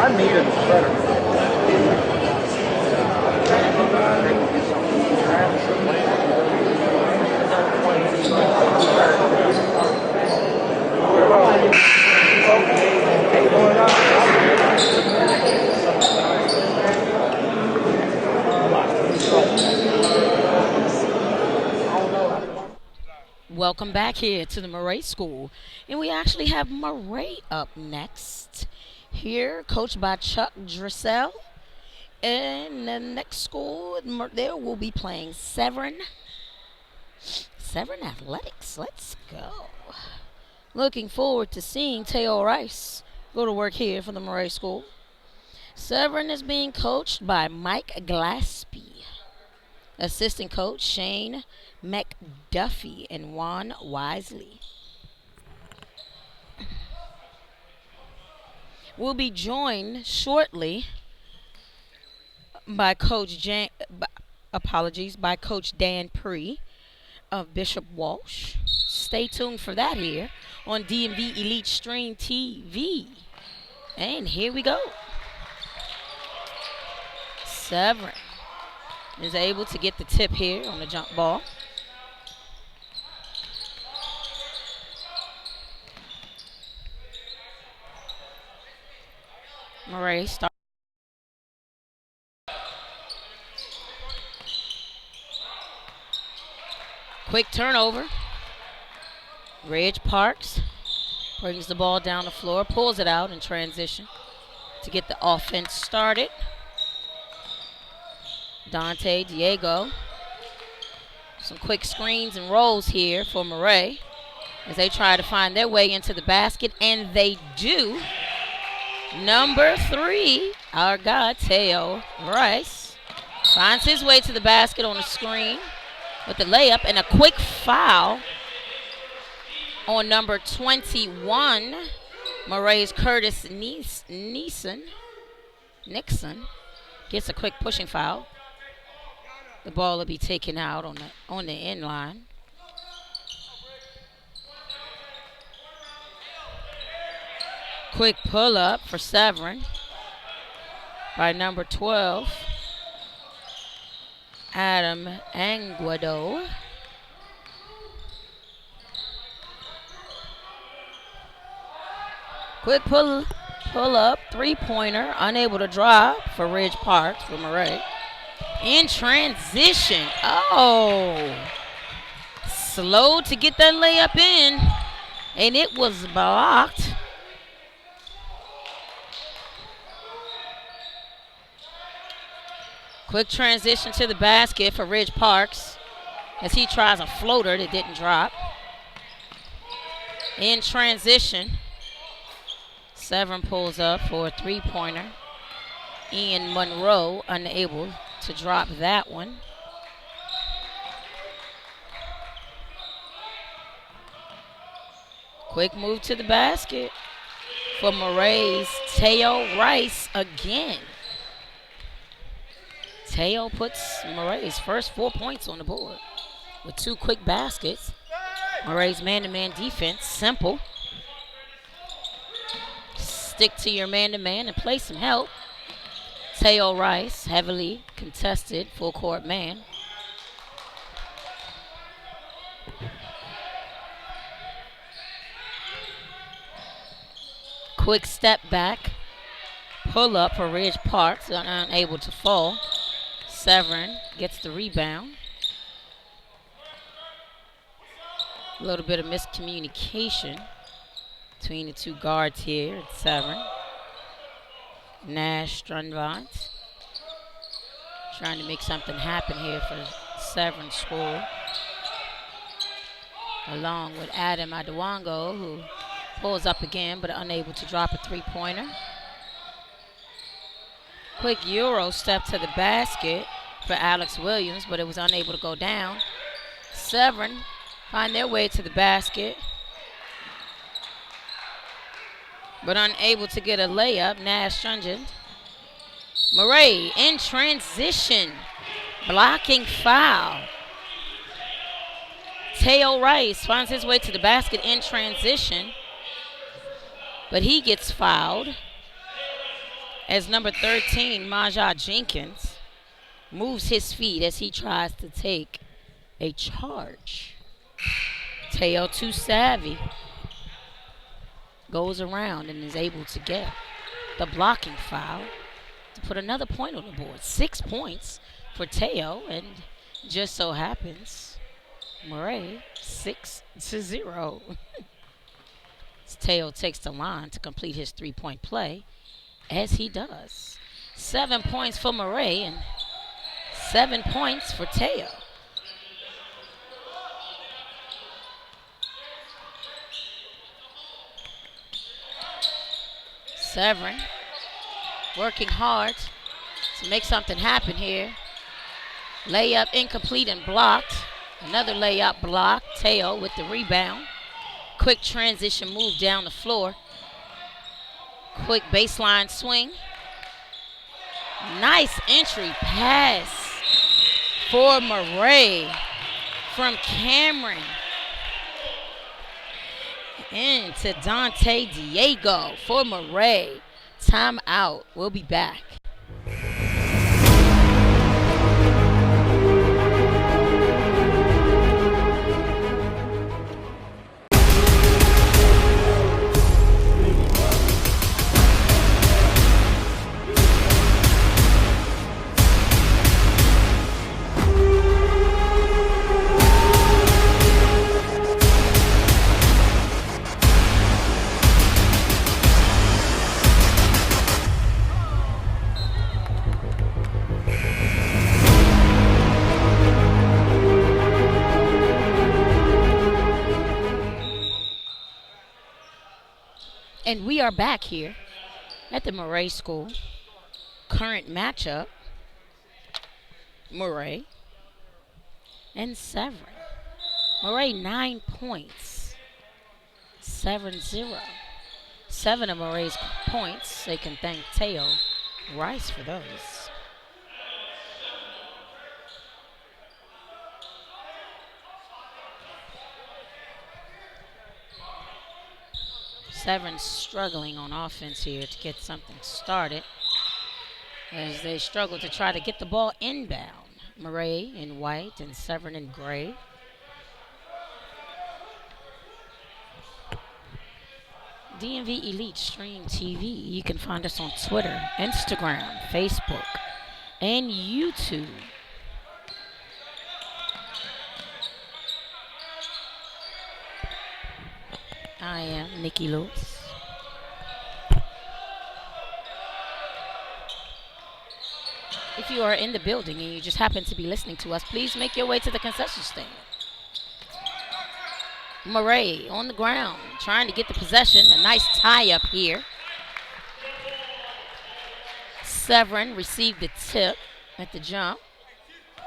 I needed a sweater. Welcome back here to the Maret School. And we actually have Maret up next. Here, coached by Chuck Dressel. And the next school, there will be playing Severn. Severn Athletics. Let's go. Looking forward to seeing Teo Rice go to work here for the Maret School. Severn is being coached by Mike Glaspie. Assistant coach Shane McDuffie and Juan Wisely. We'll be joined shortly by by Coach Dan Pree of Bishop Walsh. Stay tuned for that here on DMV Elite Stream TV. And here we go. Severn is able to get the tip here on the jump ball. Murray starts. Quick turnover. Ridge Parks brings the ball down the floor, pulls it out in transition to get the offense started. Dante Diego. Some quick screens and rolls here for Maret as they try to find their way into the basket, and they do. Number 3, our guy, Teo Rice, finds his way to the basket on the screen with the layup and a quick foul on number 21, Maret's Curtis Nixon gets a quick pushing foul. The ball will be taken out on the end line. Quick pull up for Severn by number 12, Adam Anguado. Quick pull up, 3-pointer, unable to drop for Ridge Parks for Maret. In transition. Oh. Slow to get that layup in. And it was blocked. Quick transition to the basket for Ridge Parks as he tries a floater that didn't drop. In transition. Severn pulls up for a 3-pointer. Ian Monroe unable to drop that one. Quick move to the basket for Maret's Teo Rice again. Teo puts Maret's first 4 points on the board with 2 quick baskets. Maret's man-to-man defense, simple. Stick to your man-to-man and play some help. Teo Rice, heavily contested full court man. Quick step back. Pull up for Ridge Parks, unable to fall. Severn gets the rebound. A little bit of miscommunication between the two guards here at Severn. Nash Strunvant trying to make something happen here for Severn School, along with Adam Adewango, who pulls up again but unable to drop a 3-pointer. Quick Euro step to the basket for Alex Williams, but it was unable to go down. Severn find their way to the basket, but unable to get a layup. Nash Strungent. Maret in transition. Blocking foul. Teo Rice finds his way to the basket in transition, but he gets fouled. as number 13, Maja Jenkins, moves his feet as he tries to take a charge. Teo, too savvy, goes around and is able to get the blocking foul to put another point on the board. 6 points for Teo, and just so happens Maret 6-0. Teo takes the line to complete his 3-point play, as he does. 7 points for Maret and 7 points for Teo. Severn working hard to make something happen here. Layup incomplete and blocked. Another layup blocked. Teo with the rebound. Quick transition move down the floor. Quick baseline swing. Nice entry pass for Maret from Cameron. Into Dante Diego for Maret. Timeout. We'll be back. And we are back here at the Maret School. Current matchup, Maret and Severn. Maret 9 points, Severn 0. 7 of Maret's points, they can thank Teo Rice for those. Severn struggling on offense here to get something started as they struggle to try to get the ball inbound. Maret in white and Severn in gray. DMV Elite Stream TV. You can find us on Twitter, Instagram, Facebook, and YouTube. I am Nikki Lewis. If you are in the building and you just happen to be listening to us, please make your way to the concession stand. Maret on the ground, trying to get the possession. A nice tie-up here. Severn received the tip at the jump,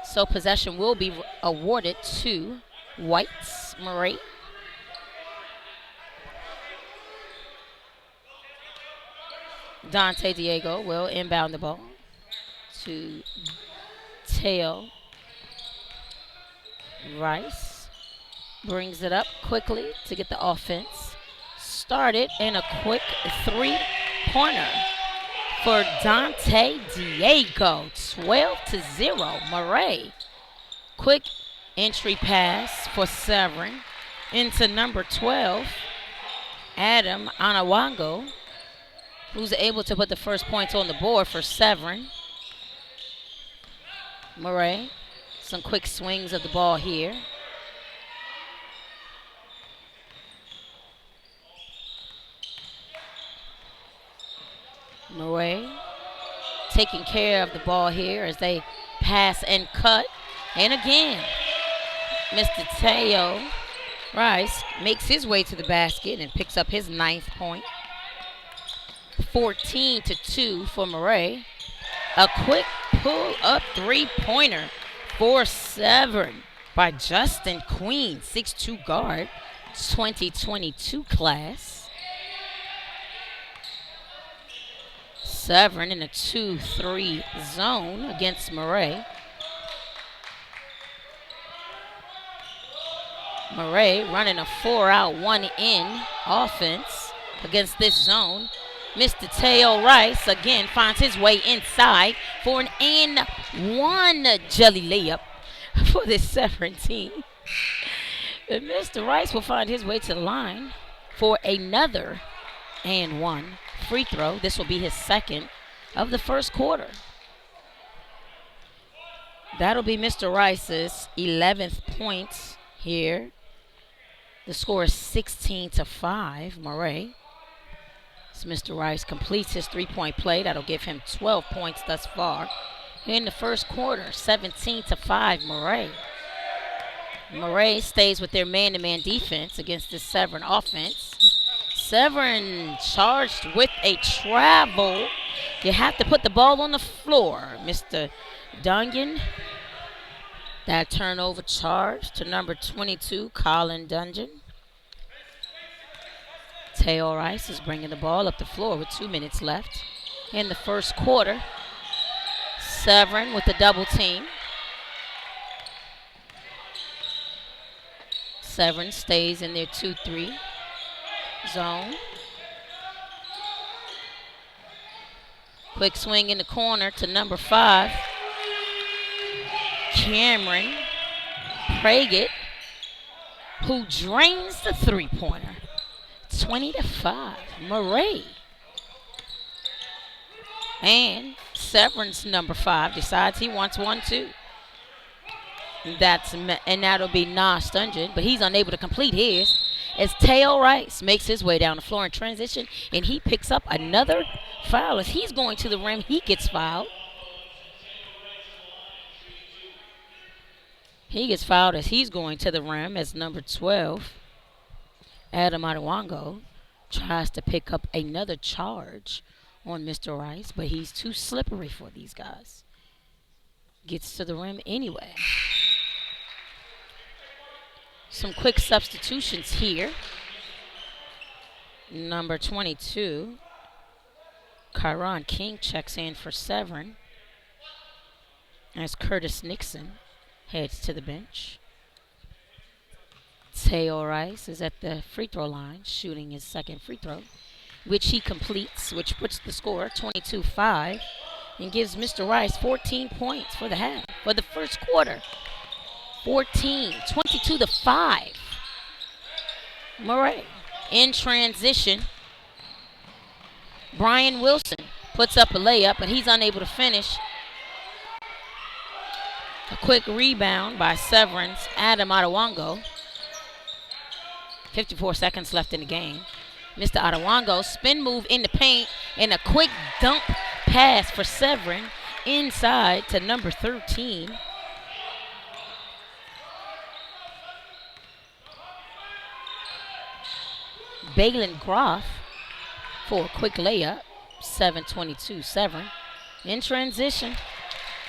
so possession will be awarded to Whites. Maret. Dante Diego will inbound the ball to Teo Rice. Brings it up quickly to get the offense started, and a quick 3-pointer for Dante Diego. 12-0, Maret. Quick entry pass for Severn into number 12, Adam Anawango, who's able to put the first points on the board for Severn. Maret, some quick swings of the ball here. Maret taking care of the ball here as they pass and cut. And again, Mr. Teo Rice makes his way to the basket and picks up his 9th point. 14-2 for Maret. A quick pull-up 3-pointer for Severn by Justin Queen, 6'2" guard, 2022 class. Severn in a 2-3 zone against Maret. Maret running a 4-out, 1-in offense against this zone. Mr. Teo Rice again finds his way inside for an and one jelly layup for this Severn team. And Mr. Rice will find his way to the line for another and one free throw. This will be his second of the first quarter. That'll be Mr. Rice's 11th points here. The score is 16-5, Maret. So Mr. Rice completes his three-point play. That'll give him 12 points thus far. In the first quarter, 17-5, Maret. Maret stays with their man-to-man defense against this Severn offense. Severn charged with a travel. You have to put the ball on the floor, Mr. Dungan. That turnover charge to number 22, Colin Dungeon. Teo Rice is bringing the ball up the floor with 2 minutes left in the first quarter. Severn with the double team. Severn stays in their 2-3 zone. Quick swing in the corner to number 5. Cameron Praggett, who drains the three-pointer. 20-5, Maret. And Severn's number 5 decides he wants one too. And that'll be Nas Stungeon, but he's unable to complete his as Teo Rice makes his way down the floor in transition, and he picks up another foul. As he's going to the rim, he gets fouled. He gets fouled as he's going to the rim as number 12, Adam Adewango, tries to pick up another charge on Mr. Rice, but he's too slippery for these guys. Gets to the rim anyway. Some quick substitutions here. Number 22, Kyron King checks in for Severn as Curtis Nixon heads to the bench. Teo Rice is at the free throw line shooting his second free throw, which he completes, which puts the score 22-5 and gives Mr. Rice 14 points for the half, for the first quarter. 22-5. Maret in transition. Brian Wilson puts up a layup, but he's unable to finish. A quick rebound by Severn's Adam Adewango. 54 seconds left in the game. Mr. Adewango, spin move in the paint, and a quick dump pass for Severn inside to number 13. Balin Groff for a quick layup. 7-22 Severn. In transition.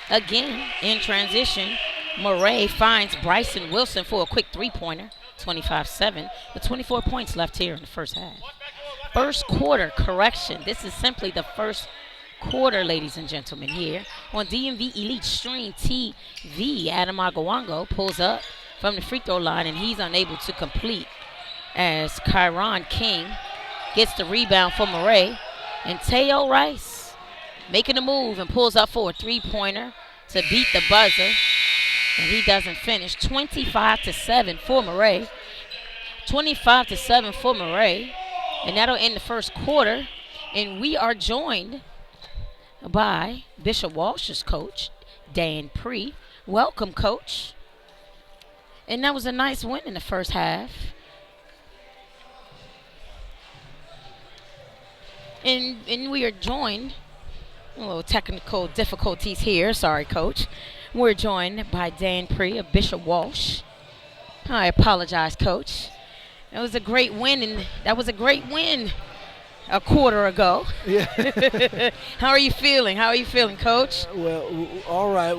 Again, in transition, Maret finds Bryson Wilson for a quick three-pointer. 25-7 with 24 points left here in the first half. First quarter correction. This is simply the first quarter, ladies and gentlemen, here on DMV Elite Stream TV. Adam Adewango pulls up from the free throw line, and he's unable to complete as Kyron King gets the rebound for Maret. And Teo Rice making a move and pulls up for a three-pointer to beat the buzzer. And he doesn't finish. 25-7 for Maret. 25-7 for Maret. And that'll end the first quarter. And we are joined by Bishop Walsh's coach, Dan Pree. Welcome, Coach. And that was a nice win in the first half. And we are joined, a little technical difficulties here. Sorry, Coach. We're joined by Dan Pree of Bishop Walsh. I apologize, Coach. That was a great win, and that was a great win a quarter ago. Yeah. How are you feeling? How are you feeling, Coach? Well, all right.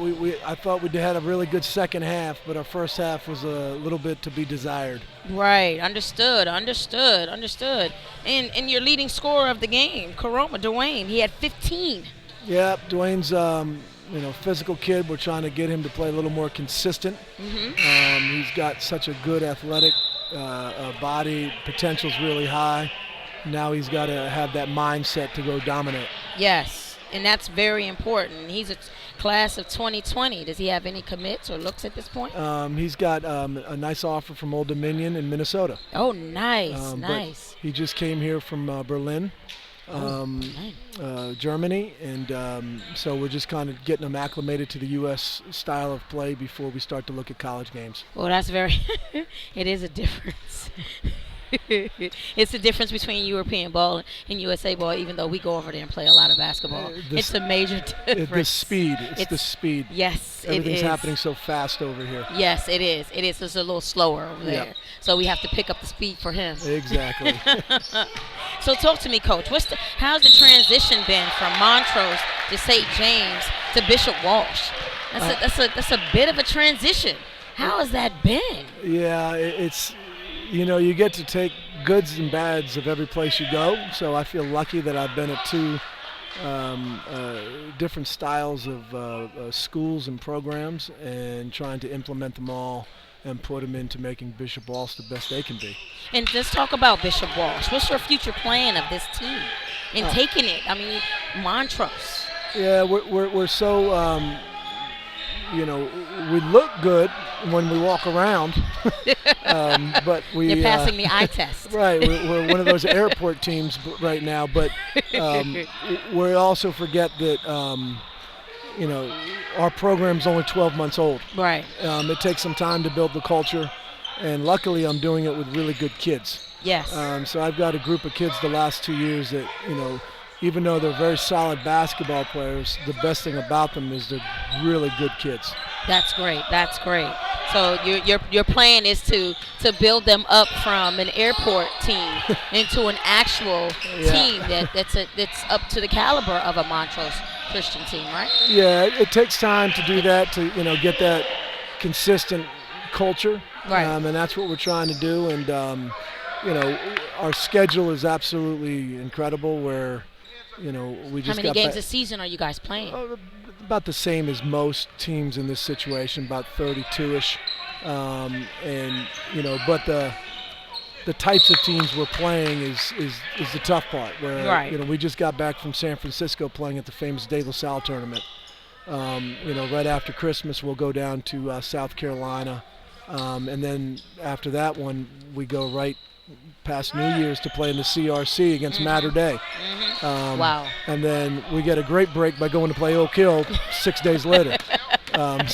I thought we had a really good second half, but our first half was a little bit to be desired. Right. Understood. And your leading scorer of the game, Karoma Dwayne, he had 15. Yeah, Dwayne's physical kid. We're trying to get him to play a little more consistent. Mm-hmm. He's got such a good athletic body. Potential's really high. Now he's got to have that mindset to go dominate. Yes, and that's very important. He's a class of 2020. Does he have any commits or looks at this point? He's got a nice offer from Old Dominion in Minnesota. Oh, nice, But nice. he just came here from Berlin, Germany, and so we're just kind of getting him acclimated to the U.S. style of play before we start to look at college games. Well, that's very. It is a difference. It's the difference between European ball and USA ball, even though we go over there and play a lot of basketball. It's a major difference. The speed. It's the speed. Yes, Everything's it is. happening so fast over here. Yes, it is. It is. It's a little slower over there. Yep. So we have to pick up the speed for him. Exactly. So talk to me, Coach. How's the transition been from Montrose to St. James to Bishop Walsh? That's a bit of a transition. How has that been? Yeah, it's, you get to take goods and bads of every place you go. So I feel lucky that I've been at two different styles of schools and programs, and trying to implement them all and put them into making Bishop Walsh the best they can be. And let's talk about Bishop Walsh. What's your future plan of this team and taking it? I mean, Montrose. Yeah, we're so, we look good when we walk around, but You're passing the eye test. Right, we're one of those airport teams right now, but we also forget that, our program's only 12 months old. Right. It takes some time to build the culture, and luckily I'm doing it with really good kids. Yes. So I've got a group of kids the last 2 years that, even though they're very solid basketball players, the best thing about them is they're really good kids. That's great. That's great. So your plan is to build them up from an airport team into an actual team that's up to the caliber of a Montrose Christian team, right? Yeah, it takes time to do that, to get that consistent culture, right? And that's what we're trying to do. And our schedule is absolutely incredible. Where we just how many games a season are you guys playing? About the same as most teams in this situation, about 32ish, but the types of teams we're playing is the tough part. Where right. We just got back from San Francisco playing at the famous De La Salle tournament. Right after Christmas we'll go down to South Carolina, and then after that one we go right past New Year's to play in the CRC against Mater Day. Wow. And then we get a great break by going to play Oak Hill 6 days later. Putting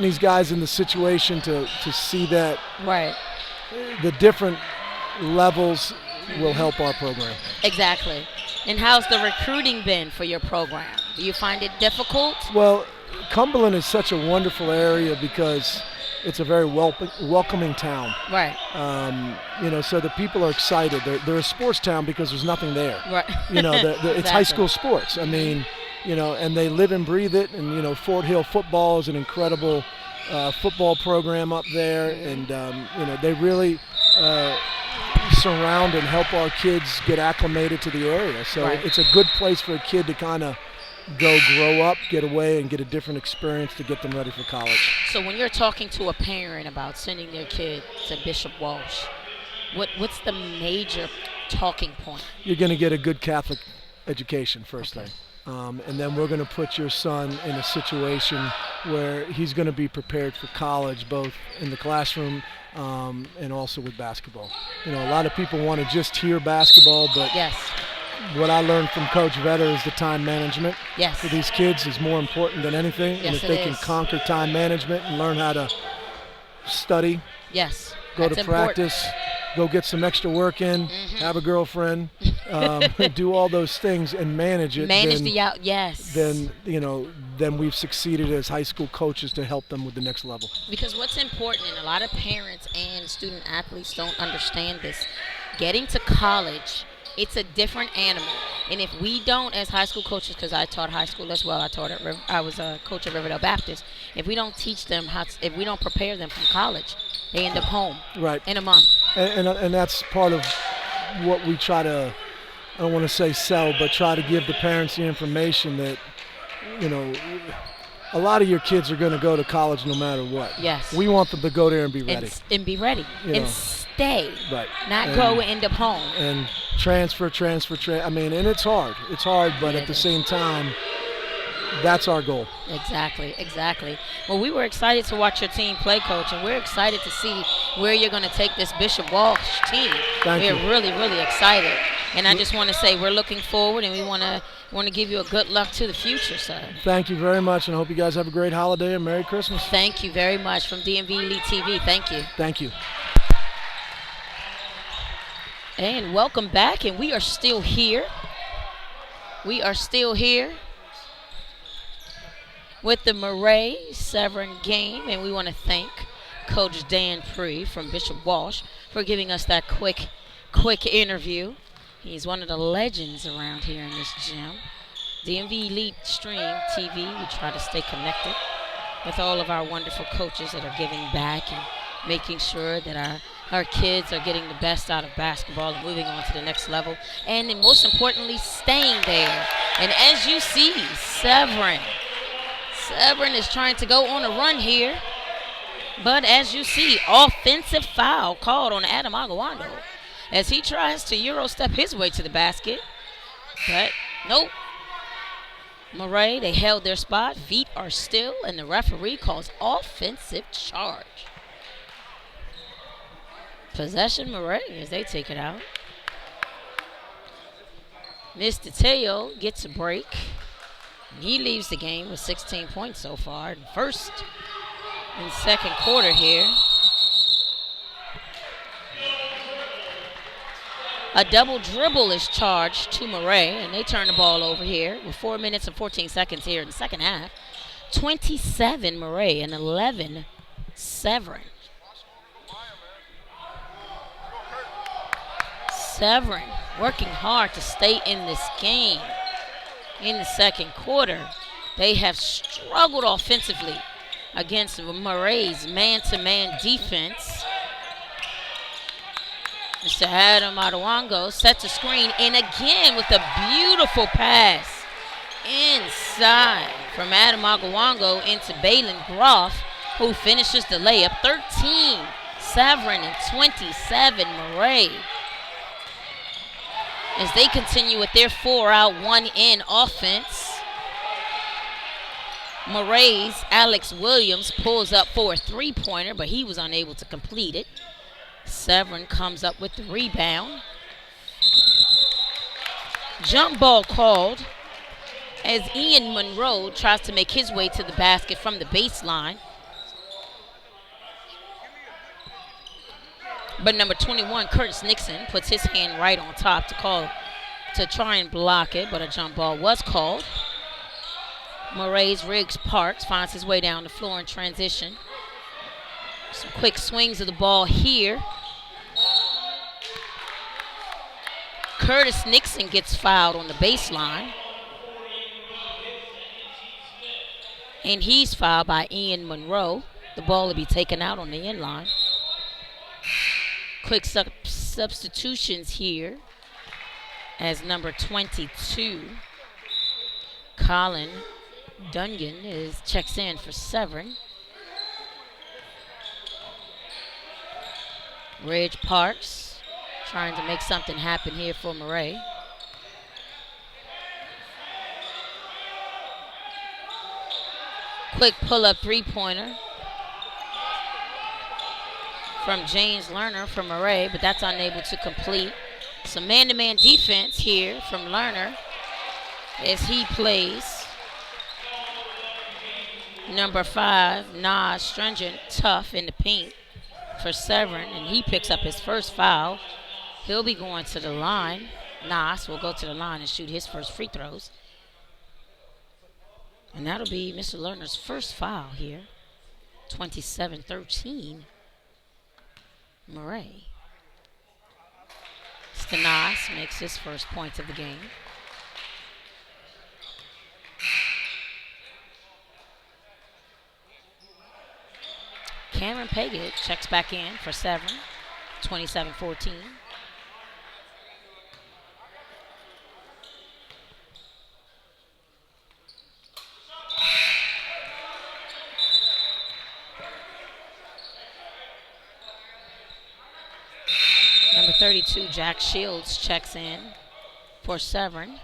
these guys in the situation to see that right. the different levels will help our program. Exactly. And how's the recruiting been for your program? Do you find it difficult? Well, Cumberland is such a wonderful area because it's a very welcoming town. Right. So the people are excited. They're a sports town because there's nothing there. Right. It's high school sports. I mean, and they live and breathe it. And, Fort Hill football is an incredible football program up there. And, they really surround and help our kids get acclimated to the area. So right. It's a good place for a kid to kind of grow up, get away, and get a different experience to get them ready for college. So when you're talking to a parent about sending their kid to Bishop Walsh, what's the major talking point? You're going to get a good Catholic education first thing. And then we're going to put your son in a situation where he's going to be prepared for college, both in the classroom and also with basketball. A lot of people want to just hear basketball, but yes. What I learned from Coach Vetter is the time management for these kids is more important than anything. Yes, and if they can conquer time management and learn how to study, go to practice, go get some extra work in, have a girlfriend, do all those things and manage it. Then we've succeeded as high school coaches to help them with the next level. Because what's important, and a lot of parents and student athletes don't understand this, getting to college, it's a different animal. And if we don't, as high school coaches, because I taught high school as well, I was a coach at Riverdale Baptist. If we don't teach them if we don't prepare them from college, they end up home in a month. And that's part of what we try to, I don't want to say sell, but try to give the parents the information that, a lot of your kids are going to go to college no matter what. Yes. We want them to go there and be ready. And be ready. And stay, Right. not go and end up home. And transfer. I mean, and it's hard. It's hard, but at the same time, that's our goal. Exactly. Well, we were excited to watch your team play, Coach, and we're excited to see where you're going to take this Bishop Walsh team. We're really excited. And I just want to say we're looking forward, and we want to give you a good luck to the future, sir. Thank you very much, and I hope you guys have a great holiday and Merry Christmas. Thank you very much from DMV Elite TV. Thank you. Thank you. And welcome back, and we are still here. With the Maret Severn game, and we want to thank Coach Dan Pree from Bishop Walsh for giving us that quick interview. He's one of the legends around here in this gym. DMV Elite Stream TV, we try to stay connected with all of our wonderful coaches that are giving back and making sure that our kids are getting the best out of basketball and moving on to the next level. And then most importantly, staying there. And as you see, Severn is trying to go on a run here. But as you see, offensive foul called on Adam Aguando as he tries to Euro step his way to the basket. But nope. Maret, they held their spot. Feet are still, and the referee calls offensive charge. Possession Maret as they take it out. Mr. Teo gets a break. He leaves the game with 16 points so far. First and second quarter here. A double dribble is charged to Maret, and they turn the ball over here with 4 minutes and 14 seconds here in the second half. 27 Maret and 11 Severn. Severn working hard to stay in this game. In the second quarter, they have struggled offensively against Maret's man-to-man defense. Mr. Adam Aduango sets a screen, and again with a beautiful pass inside from Adam Aduango into Balin Groff, who finishes the layup. 13 Severn and 27 Maret. As they continue with their 4-out, 1-in offense. Maret's Alex Williams pulls up for a three-pointer, but he was unable to complete it. Severn comes up with the rebound. Jump ball called as Ian Monroe tries to make his way to the basket from the baseline. But number 21, Curtis Nixon, puts his hand right on top to try and block it, but a jump ball was called. Maret's Riggs Parks finds his way down the floor in transition. Some quick swings of the ball here. Curtis Nixon gets fouled on the baseline. And he's fouled by Ian Monroe. The ball will be taken out on the end line. Quick substitutions here as number 22, Colin Dungan, checks in for Severn. Ridge Parks trying to make something happen here for Maret. Quick pull-up three-pointer from James Lerner from Maret, but that's unable to complete. Some man-to-man defense here from Lerner as he plays number 5, Nas Stringent, tough in the paint for Severn, and he picks up his first foul. He'll be going to the line. Nas will go to the line and shoot his first free throws. And that'll be Mr. Lerner's first foul here. 27-13. Maret. Stanas makes his first points of the game. Cameron Paget checks back in for Severn. 27-14. 32, Jack Shields checks in for Severn.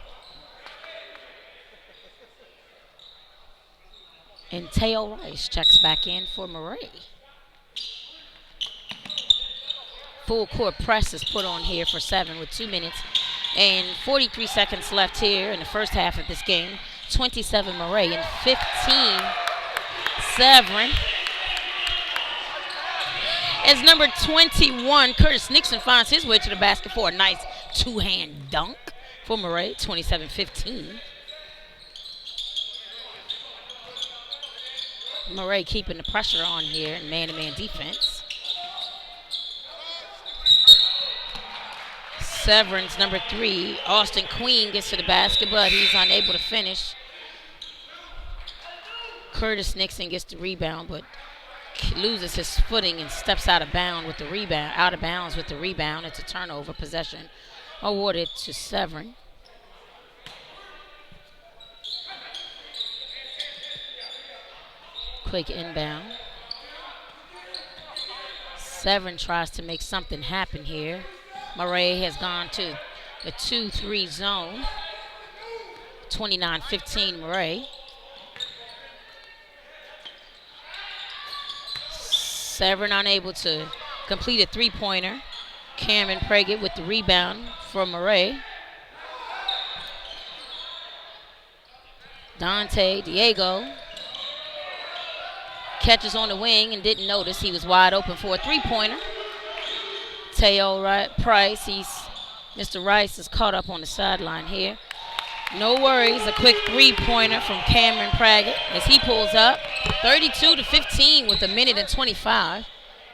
And Teo Rice checks back in for Maret. Full court press is put on here for Severn with 2 minutes and 43 seconds left here in the first half of this game. 27 Maret and 15 Severn. As number 21, Curtis Nixon finds his way to the basket for a nice two-hand dunk for Maret, 27-15. Maret keeping the pressure on here in man-to-man defense. Severn's number 3, Austin Queen, gets to the basket, but he's unable to finish. Curtis Nixon gets the rebound, but loses his footing and steps out of bounds with the rebound. It's a turnover possession awarded to Severn. Quick inbound. Severn tries to make something happen here. Maret has gone to the 2-3 zone. 29-15 Maret. Severn unable to complete a three-pointer. Cameron Praggett with the rebound for Maret. Dante Diego catches on the wing and didn't notice he was wide open for a three-pointer. Teo Price, Mr. Rice is caught up on the sideline here. No worries, a quick three-pointer from Cameron Praggett as he pulls up. 32-15 with a minute and 25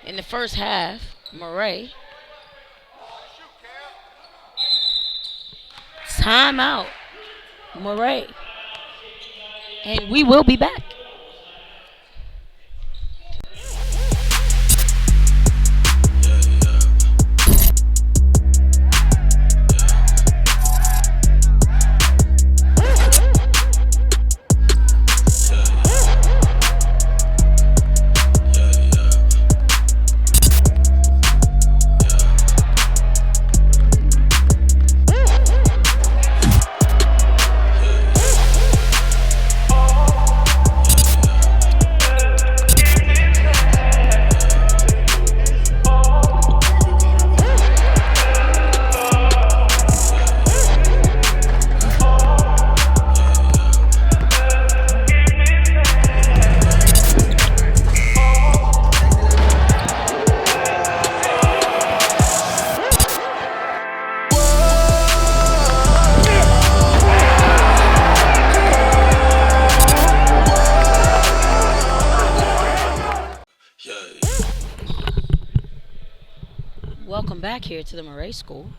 in the first half. Maret. Timeout. Maret. And we will be back. Welcome back here to the Maret School.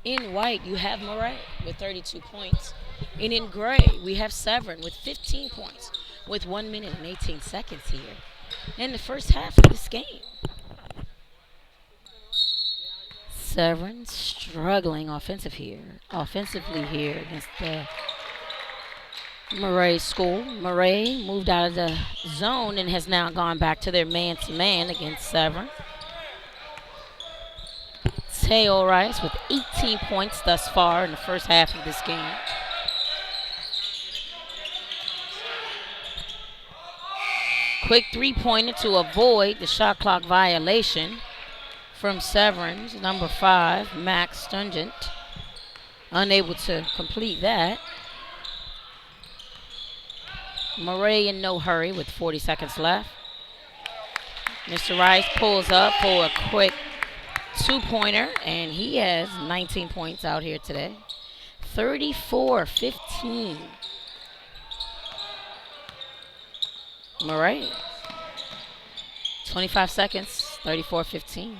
In white, you have Maret with 32 points. And in gray, we have Severn with 15 points with 1 minute and 18 seconds here in the first half of this game. Severn struggling offensively here against the Maret School. Maret moved out of the zone and has now gone back to their man-to-man against Severn. Teo Rice with 18 points thus far in the first half of this game. Quick three-pointer to avoid the shot clock violation from Severn's number 5, Max Stungent. Unable to complete that. Maret in no hurry with 40 seconds left. Mr. Rice pulls up for a quick two-pointer, and he has 19 points out here today. 34-15. Maret. 25 seconds, 34-15.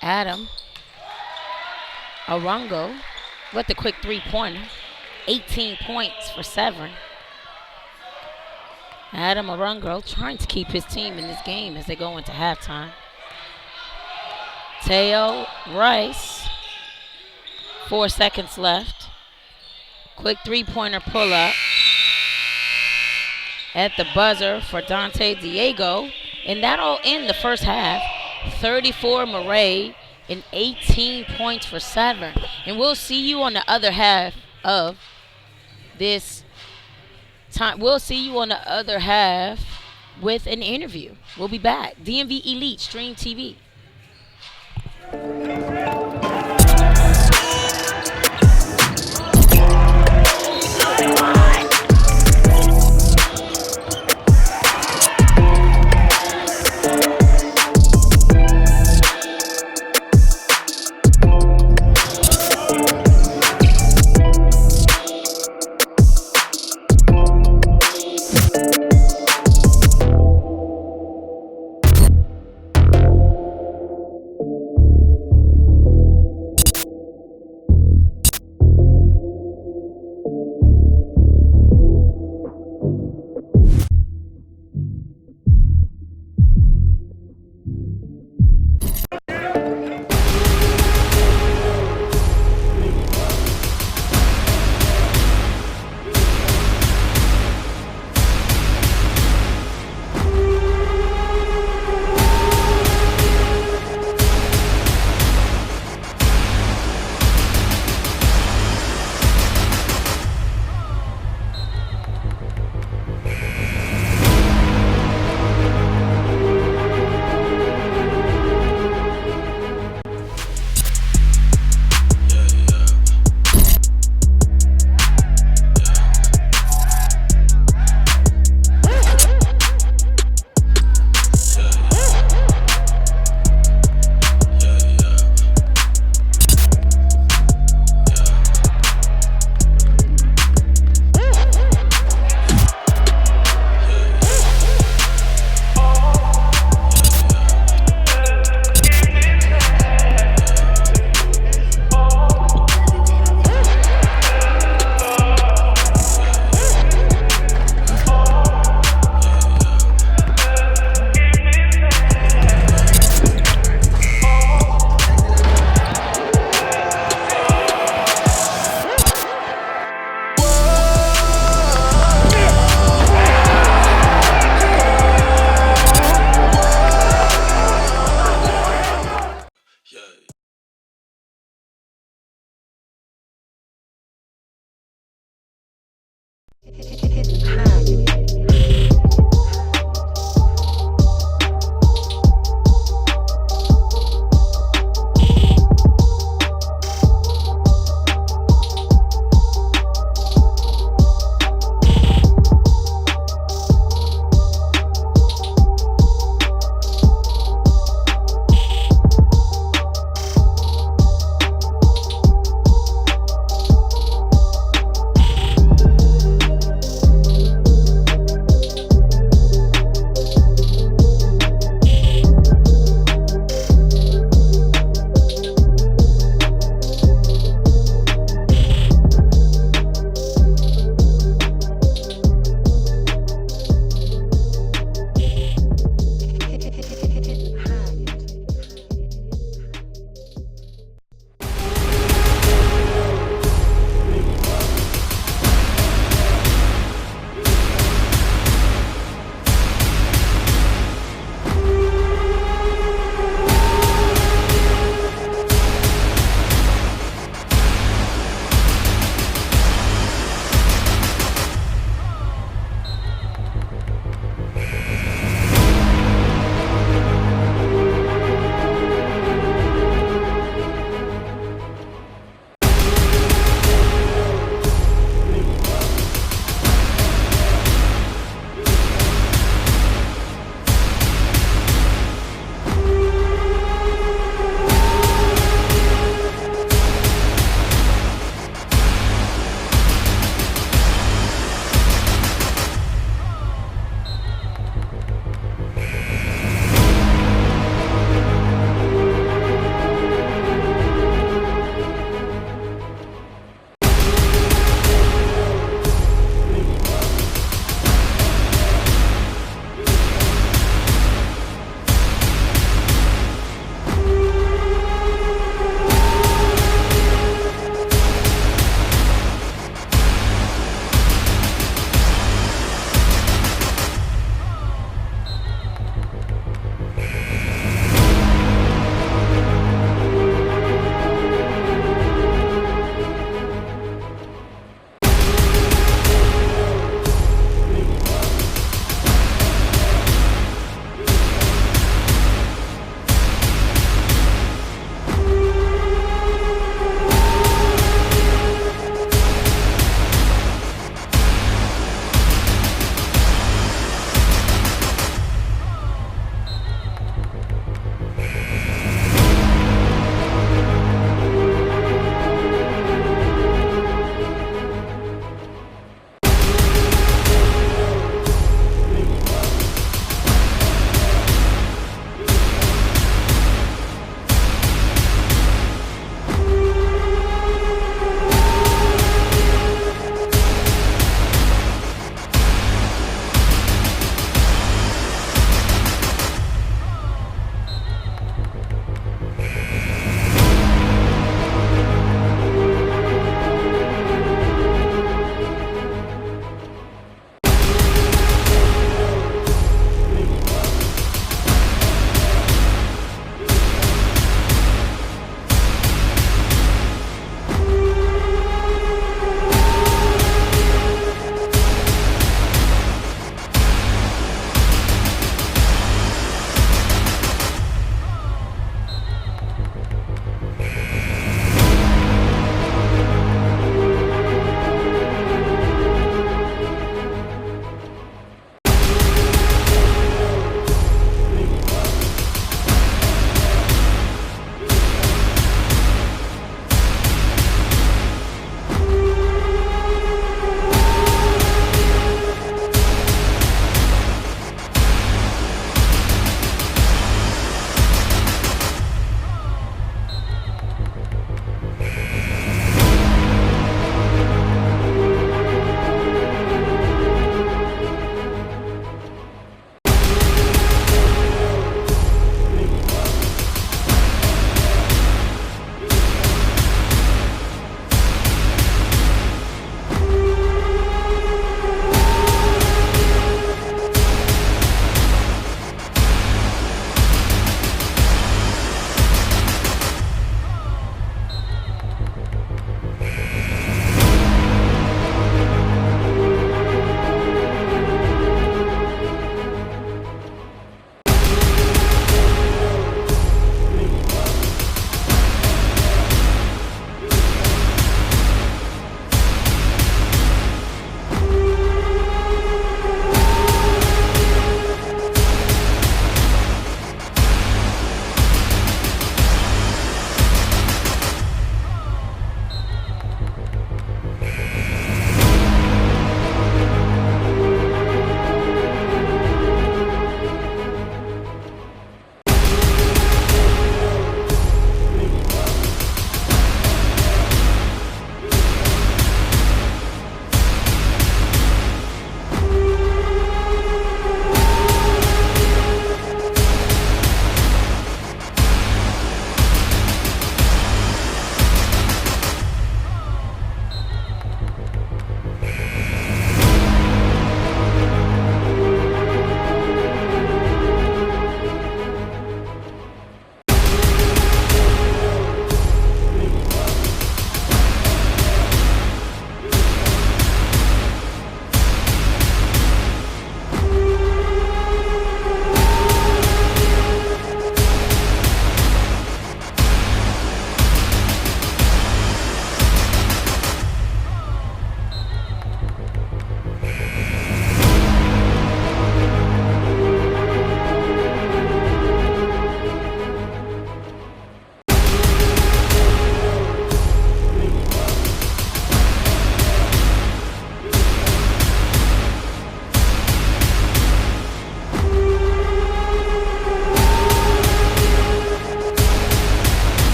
Adam Arango with the quick three-pointer. 18 points for Severn. Adam Arango trying to keep his team in this game as they go into halftime. Teo Rice, 4 seconds left. Quick three-pointer pull-up at the buzzer for Dante Diego. And that'll end the first half. 34 Maret, and 18 points for Severn. And we'll see you on the other half of this time. We'll see you on the other half with an interview. We'll be back. DMV Elite Stream TV.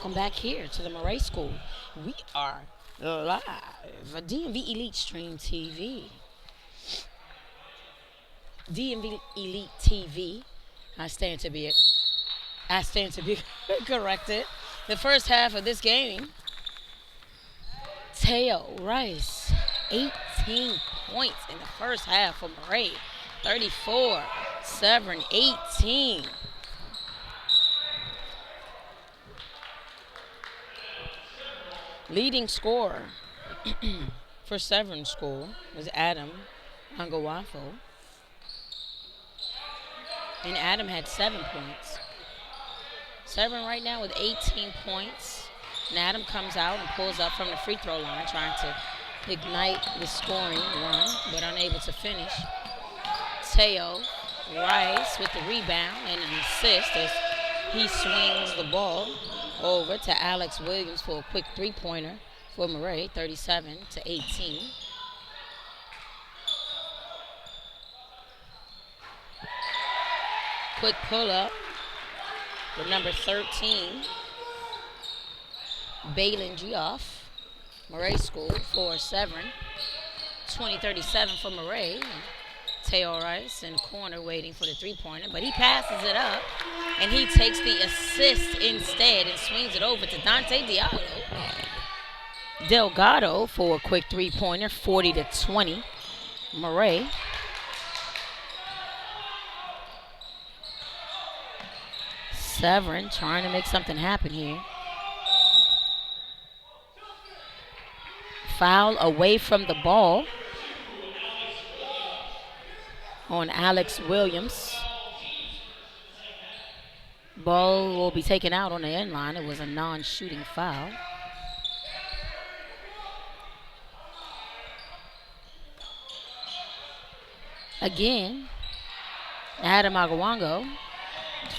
welcome back here to the Maret School. We are live, DMV Elite Stream TV. DMV Elite TV. I stand to be corrected. The first half of this game, Teo Rice, 18 points in the first half for Maret. 34, Severn 18. Leading scorer for Severn School was Adam Angawafo. And Adam had 7 points. Severn right now with 18 points. And Adam comes out and pulls up from the free throw line, trying to ignite the scoring run, but unable to finish. Teo Rice with the rebound and an assist as he swings the ball over to Alex Williams for a quick three-pointer for Maret, 37-18. Quick pull-up with number 13, Balin Geoff, Maret School for Severn. 20-37 for Maret. Teo Rice in the corner waiting for the three-pointer, but he passes it up, and he takes the assist instead and swings it over to Dante Delgado for a quick three-pointer, 40-20. Maret. Severn trying to make something happen here. Foul away from the ball on Alex Williams. Ball will be taken out on the end line. It was a non-shooting foul. Again, Adam Agawango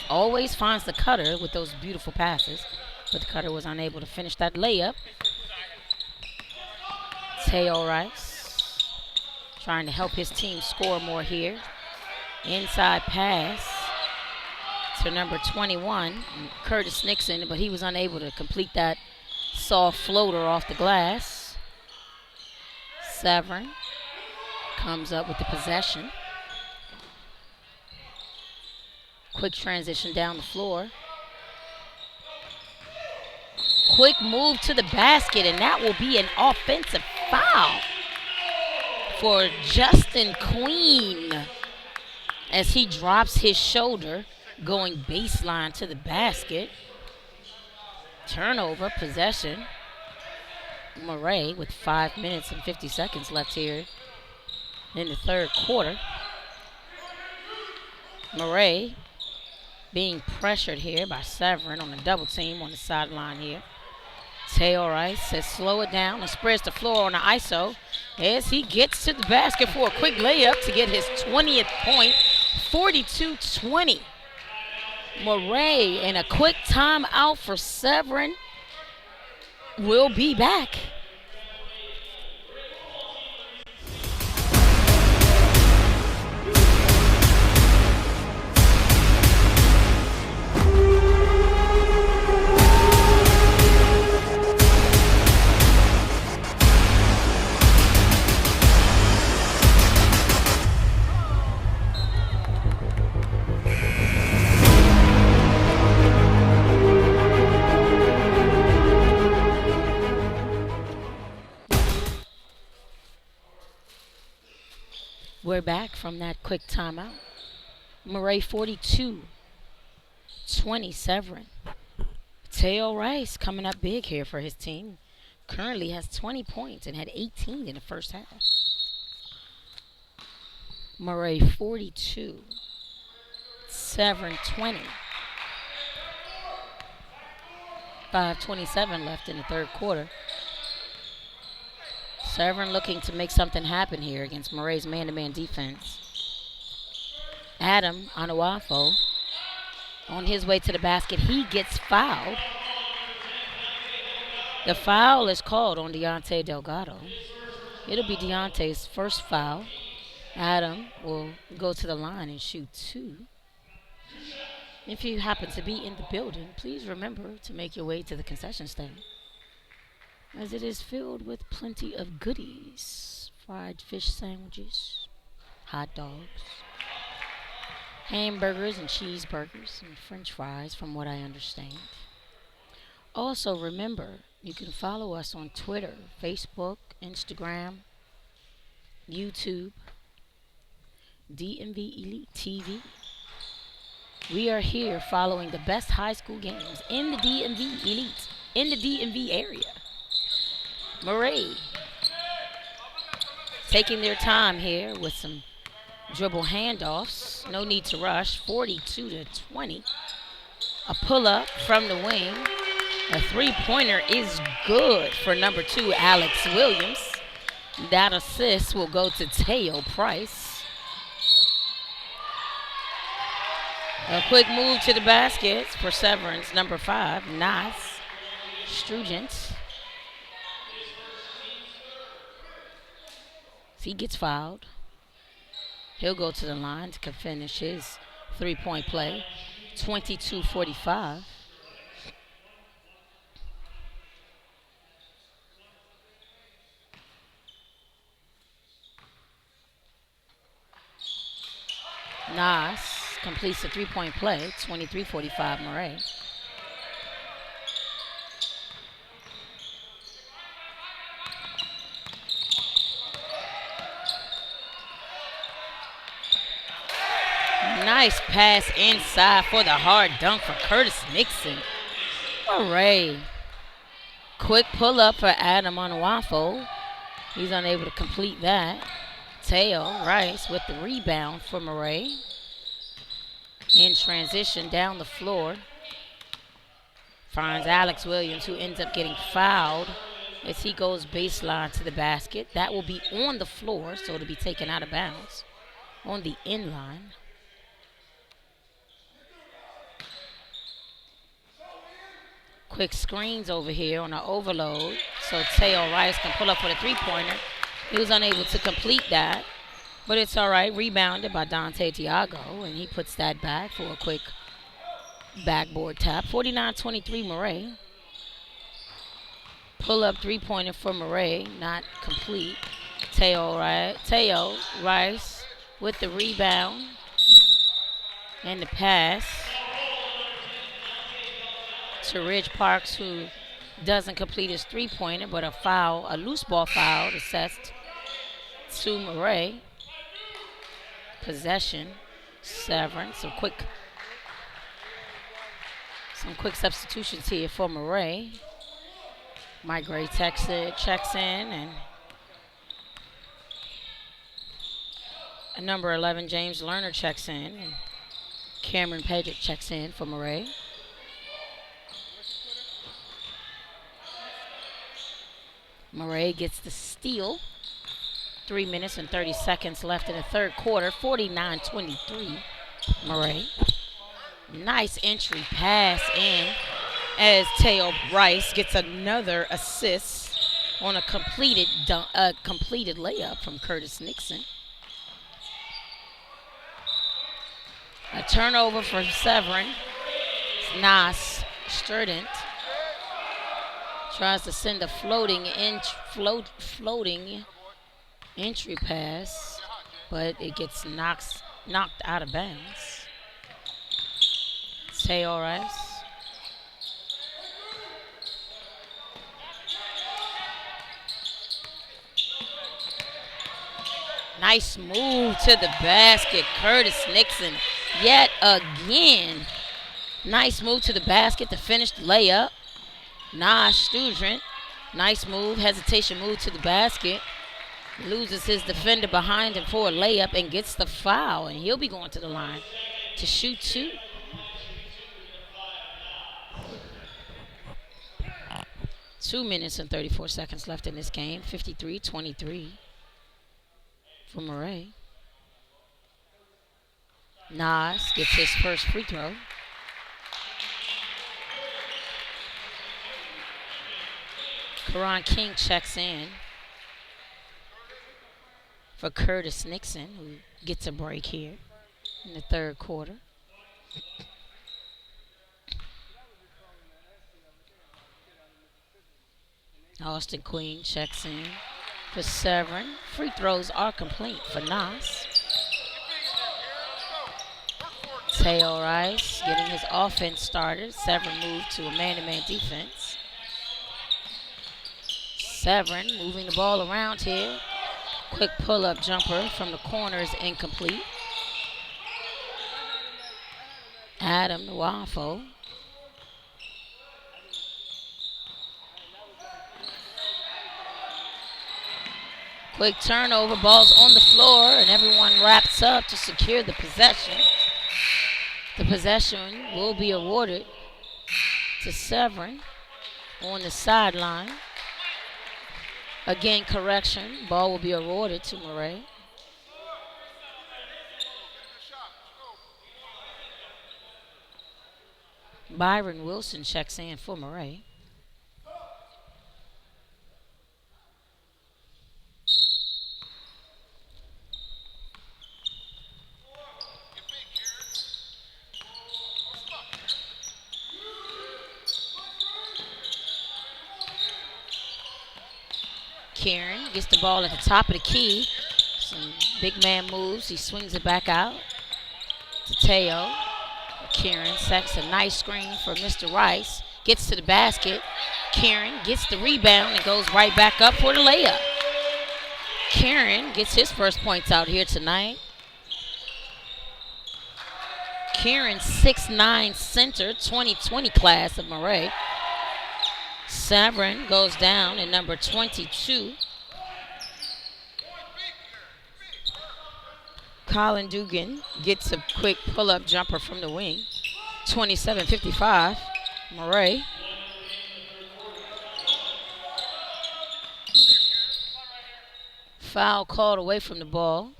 always finds the cutter with those beautiful passes, but the cutter was unable to finish that layup. Teo Rice trying to help his team score more here. Inside pass to number 21, Curtis Nixon, but he was unable to complete that soft floater off the glass. Severn comes up with the possession. Quick transition down the floor. Quick move to the basket, and that will be an offensive foul for Justin Queen as he drops his shoulder going baseline to the basket. Turnover, possession. Maret with 5 minutes and 50 seconds left here in the third quarter. Maret being pressured here by Severn on a double team on the sideline here. Teo Rice says slow it down and spreads the floor on the ISO as he gets to the basket for a quick layup to get his 20th point, 42-20. Maret and a quick timeout for Severn. Will be back. We're back from that quick timeout. Maret 42-20 Severn. Teo Rice coming up big here for his team. Currently has 20 points and had 18 in the first half. Maret 42, Severn 20. 5:27 left in the third quarter. Severn looking to make something happen here against Maret's man-to-man defense. Adam Anawafo on his way to the basket. He gets fouled. The foul is called on Deontay Delgado. It'll be Deontay's first foul. Adam will go to the line and shoot two. If you happen to be in the building, please remember to make your way to the concession stand, as it is filled with plenty of goodies: fried fish sandwiches, hot dogs, hamburgers and cheeseburgers, and french fries, from what I understand. Also, remember you can follow us on Twitter, Facebook, Instagram, YouTube, DMV Elite TV. We are here following the best high school games in the DMV Elite, in the DMV area. Maret taking their time here with some dribble handoffs. No need to rush. 42-20. A pull-up from the wing. A three-pointer is good for number 2, Alex Williams. That assist will go to Teo Price. A quick move to the basket for Severn's number 5, Nas Strugent. He gets fouled. He'll go to the line to finish his three-point play. 22-45. Nas completes the three-point play. 23-45 Maret. Nice pass inside for the hard dunk for Curtis Nixon. Maret. Quick pull up for Adam Onwafo. He's unable to complete that. Teo Rice with the rebound for Maret. In transition down the floor. Finds Alex Williams, who ends up getting fouled as he goes baseline to the basket. That will be on the floor, so it'll be taken out of bounds on the inline. Quick screens over here on an overload, so Teo Rice can pull up for the three-pointer. He was unable to complete that, but it's all right. Rebounded by Dante Tiago, and he puts that back for a quick backboard tap. 49-23 Maret. Pull-up three-pointer for Maret, not complete. Teo Rice with the rebound and the pass to Ridge Parks, who doesn't complete his three-pointer, but a loose ball foul assessed to Maret. Possession, Severn. Some quick substitutions here for Maret. Mike Gray checks in, and number 11, James Lerner, checks in, and Cameron Paget checks in for Maret. Maret gets the steal. 3 minutes and 30 seconds left in the third quarter. 49-23 Maret. Nice entry pass in as Teo Rice gets another assist on a completed layup from Curtis Nixon. A turnover for Severn. Nas Student tries to send a floating entry pass, but it gets knocked out of bounds. Teo Rice. Nice move to the basket. Curtis Nixon yet again. Nice move to the basket to finish the layup. Nas Student. Nice move. Hesitation move to the basket. Loses his defender behind him for a layup and gets the foul. And he'll be going to the line to shoot 2. Two minutes and 34 seconds left in this game. 53-23 for Maret. Nas gets his first free throw. Karan King checks in for Curtis Nixon, who gets a break here in the third quarter. Austin Queen checks in for Severn. Free throws are complete for Nas. Teo Rice getting his offense started. Severn moved to a man-to-man defense. Severn moving the ball around here. Quick pull-up jumper from the corner is incomplete. Adam Nwafo. Quick turnover, ball's on the floor, and everyone wraps up to secure the possession. The possession will be awarded to Severn on the sideline. Again, correction, ball will be awarded to Maret. Byron Wilson checks in for Maret. Kieran gets the ball at the top of the key. Some big man moves. He swings it back out to Teo. Kieran sets a nice screen for Mr. Rice. Gets to the basket. Kieran gets the rebound and goes right back up for the layup. Kieran gets his first points out here tonight. Kieran, 6'9" center, 2020 class of Maret. Severn goes down in number 22. Colin Dugan gets a quick pull-up jumper from the wing. 27-55, Maret. Foul called away from the ball.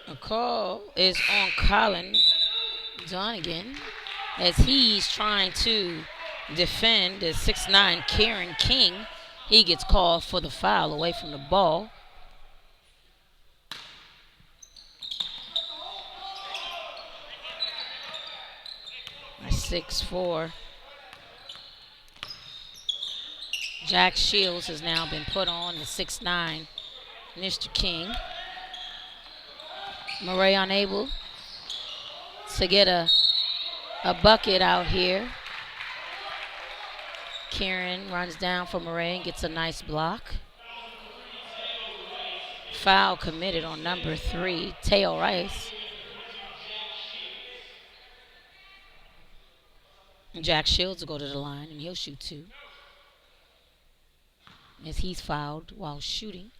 A call is on Colin Donegan as he's trying to defend the 6'9" Kieran King. He gets called for the foul away from the ball. A 6'4". Jack Shields has now been put on the 6'9", Mr. King. Maret unable to get a bucket out here. Kieran runs down for Maret and gets a nice block. Foul committed on number 3, Teo Rice. Jack Shields will go to the line and he'll shoot 2. As he's fouled while shooting.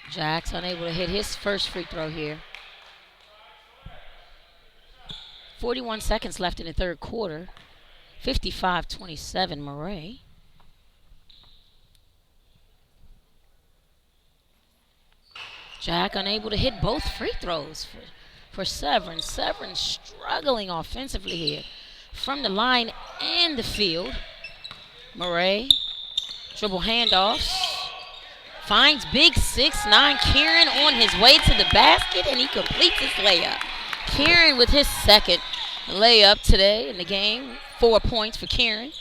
Jack's unable to hit his first free throw here. 41 seconds left in the third quarter. 55-27, Maret. Jack unable to hit both free throws for Severn. Severn struggling offensively here from the line and the field. Maret, dribble handoffs. Finds big 6'9" Kieran on his way to the basket, and he completes his layup. Kieran with his second layup today in the game. 4 points for Kieran.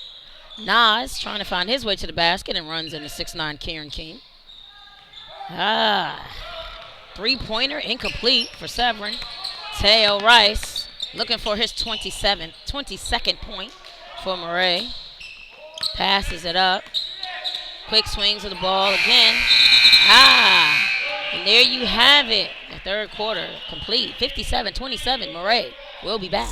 Nas trying to find his way to the basket and runs into 6'9" Kieran King. Three-pointer incomplete for Severn. Teo Rice looking for his 22nd point for Maret. Passes it up. Quick swings of the ball again. And there you have it. The third quarter complete. 57-27. Maret will be back.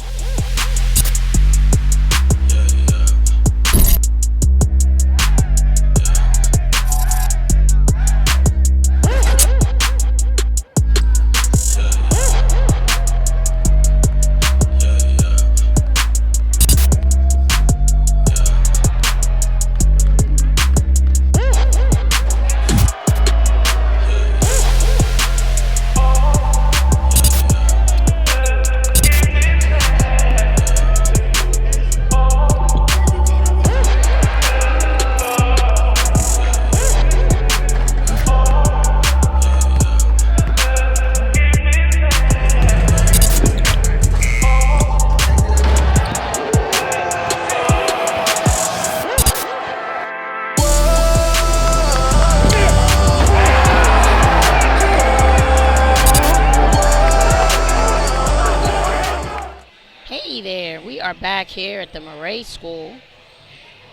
are back here at the Maret School.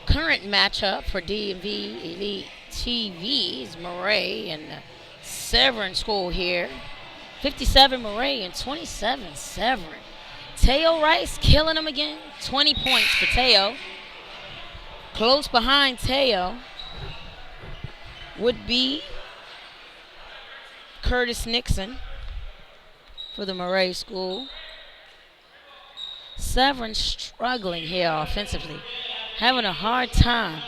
Current matchup for DMV Elite TV is Maret and the Severn School here. 57 Maret and 27 Severn. Teo Rice killing him again. 20 points for Teo. Close behind Teo would be Curtis Nixon for the Maret School. Severn struggling here offensively, having a hard time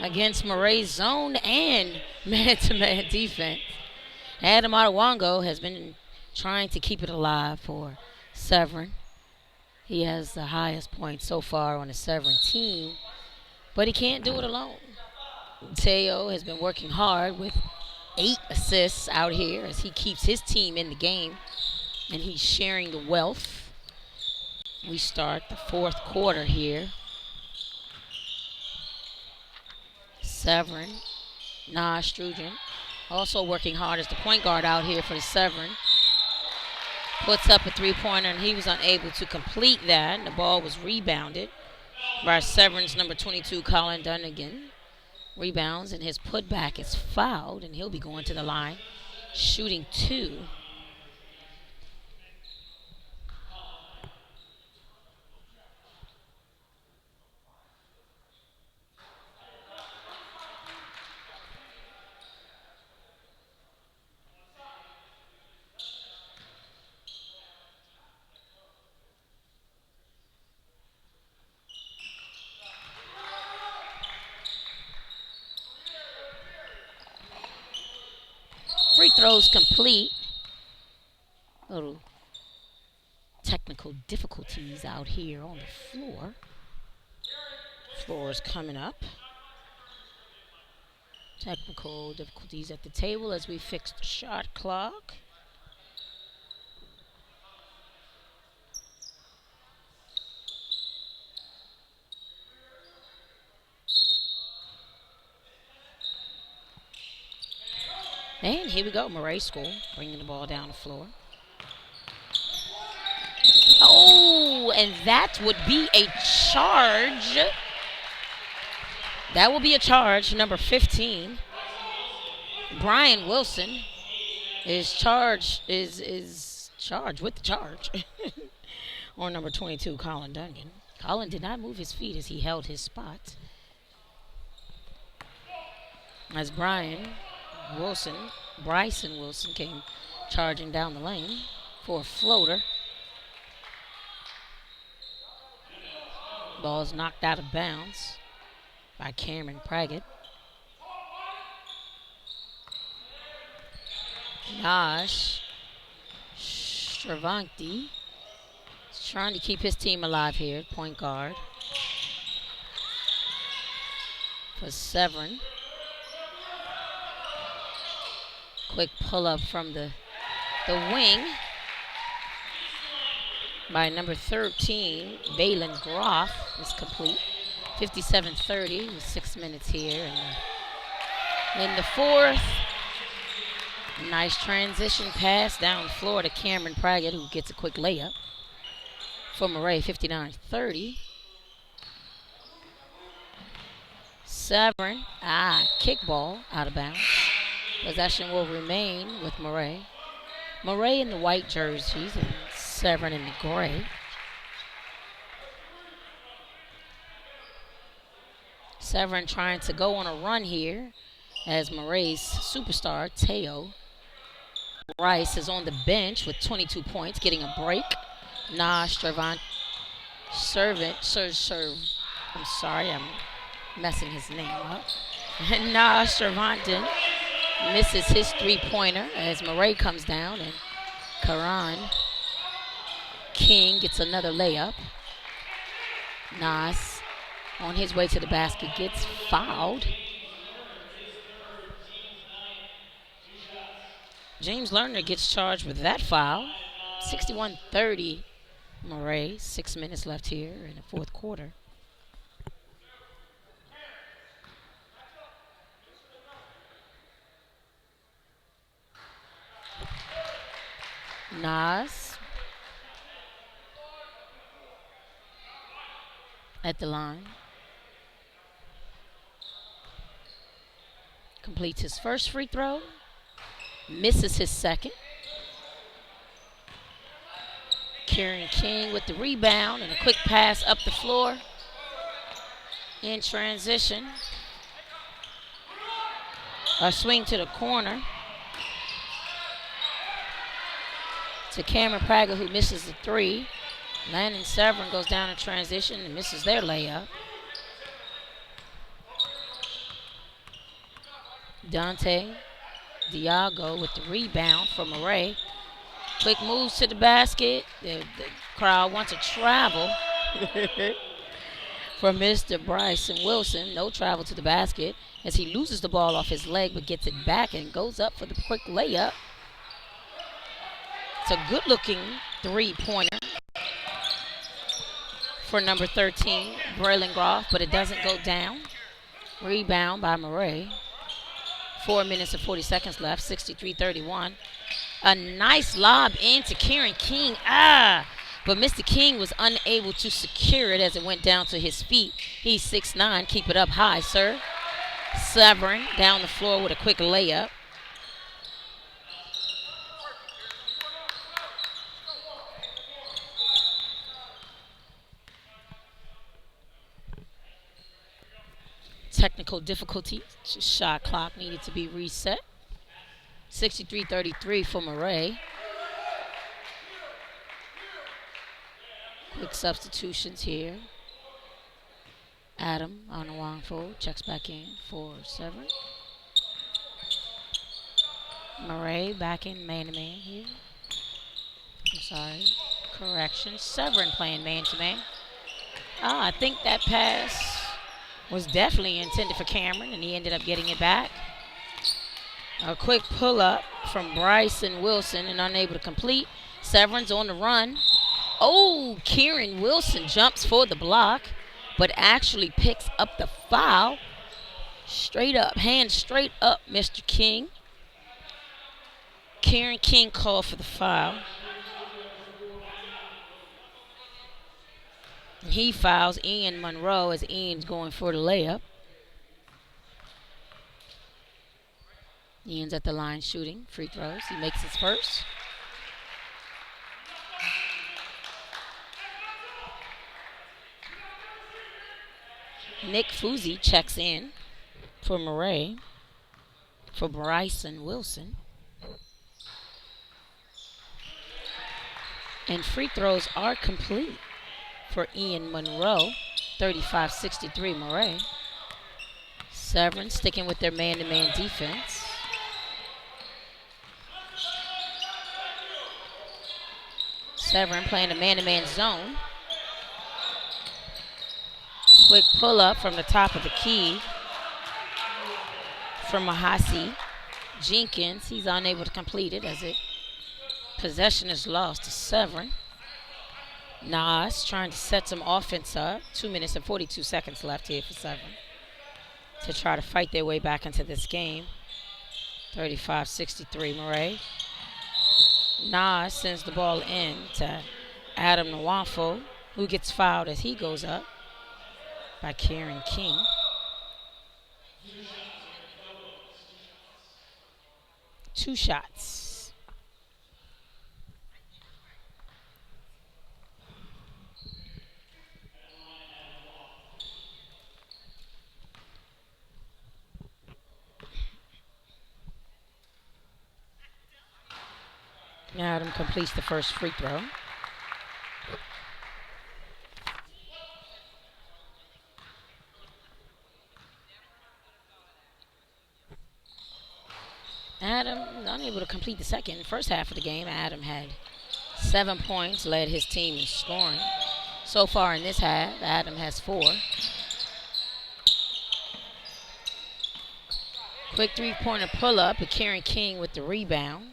against Maret's zone and man-to-man defense. Adam Adewongo has been trying to keep it alive for Severn. He has the highest points so far on the Severn team, but he can't do it alone. Teo has been working hard with 8 assists out here as he keeps his team in the game, and he's sharing the wealth. We start the fourth quarter here. Severn, Strugen, also working hard as the point guard out here for the Severn. Puts up a three-pointer, and he was unable to complete that. And the ball was rebounded by Severn's number 22, Colin Dunnigan. Rebounds, and his putback is fouled, and he'll be going to the line, shooting 2. Free throws complete. Little technical difficulties out here on the floor. Floor is coming up. Technical difficulties at the table as we fix the shot clock. And here we go, Maret School bringing the ball down the floor. Oh, and that would be a charge. That will be a charge, number 15. Brian Wilson is charged with the charge on number 22, Colin Duncan. Colin did not move his feet as he held his spot. As Bryson Wilson came charging down the lane for a floater. Ball's knocked out of bounds by Cameron Praggett. Stravanti is trying to keep his team alive here, point guard for Severn. Quick pull-up from the wing by number 13, Balin Groff is complete. 57-30 with 6 minutes here. In the fourth, nice transition pass down the floor to Cameron Praggett, who gets a quick layup for Maret. 59-30. Severn, kickball out of bounds. Possession will remain with Maret. Maret in the white jerseys and Severn in the gray. Severn trying to go on a run here as Maret's superstar, Teo Rice, is on the bench with 22 points, getting a break. I'm sorry, I'm messing his name up. Stravanton misses his three-pointer as Maret comes down, and Karan King gets another layup. Nas, on his way to the basket, gets fouled. James Lerner gets charged with that foul. 61-30 Maret. 6 minutes left here in the fourth quarter. Nas at the line. Completes his first free throw. Misses his second. Kieran King with the rebound and a quick pass up the floor. In transition. A swing to the corner. To Cameron Prager, who misses the three. Landon Severn goes down in transition and misses their layup. Dante Diago with the rebound from Maret. Quick moves to the basket. The crowd wants a travel for Mr. Bryson Wilson. No travel to the basket as he loses the ball off his leg but gets it back and goes up for the quick layup. It's a good-looking three-pointer for number 13, Braylon Groff, but it doesn't go down. Rebound by Maret. 4 minutes and 40 seconds left, 63-31. A nice lob into Kieran King. But Mr. King was unable to secure it as it went down to his feet. He's 6'9". Keep it up high, sir. Severn down the floor with a quick layup. Technical difficulty. Shot clock needed to be reset. 63-33 for Maret. Quick substitutions here. Adam on the wrong fold. Checks back in for Severn. Maret back in man-to-man here. I'm sorry. Correction. Severn playing man-to-man. I think that pass was definitely intended for Cameron, and he ended up getting it back. A quick pull-up from Bryson Wilson and unable to complete. Severn's on the run. Kieran Wilson jumps for the block, but actually picks up the foul. Straight up, hands straight up, Mr. King. Kieran King called for the foul. He fouls Ian Monroe as Ian's going for the layup. Ian's at the line shooting free throws. He makes his first. Nick Fuzzi checks in for Maret for Bryson Wilson. And free throws are complete for Ian Monroe, 35-63 Maret. Severn sticking with their man-to-man defense. Severn playing a man-to-man zone. Quick pull-up from the top of the key from Mahasi Jenkins. He's unable to complete it as possession is lost to Severn. Nas trying to set some offense up. 2 minutes and 42 seconds left here for Severn to try to fight their way back into this game. 35-63 Maret. Nas sends the ball in to Adam Nwafo, who gets fouled as he goes up by Kieran King. Two shots. Adam completes the first free throw. Adam was unable to complete the second. First half of the game, Adam had 7 points, led his team in scoring. So far in this half, Adam has 4. Quick three-pointer pull-up, but Kieran King with the rebound.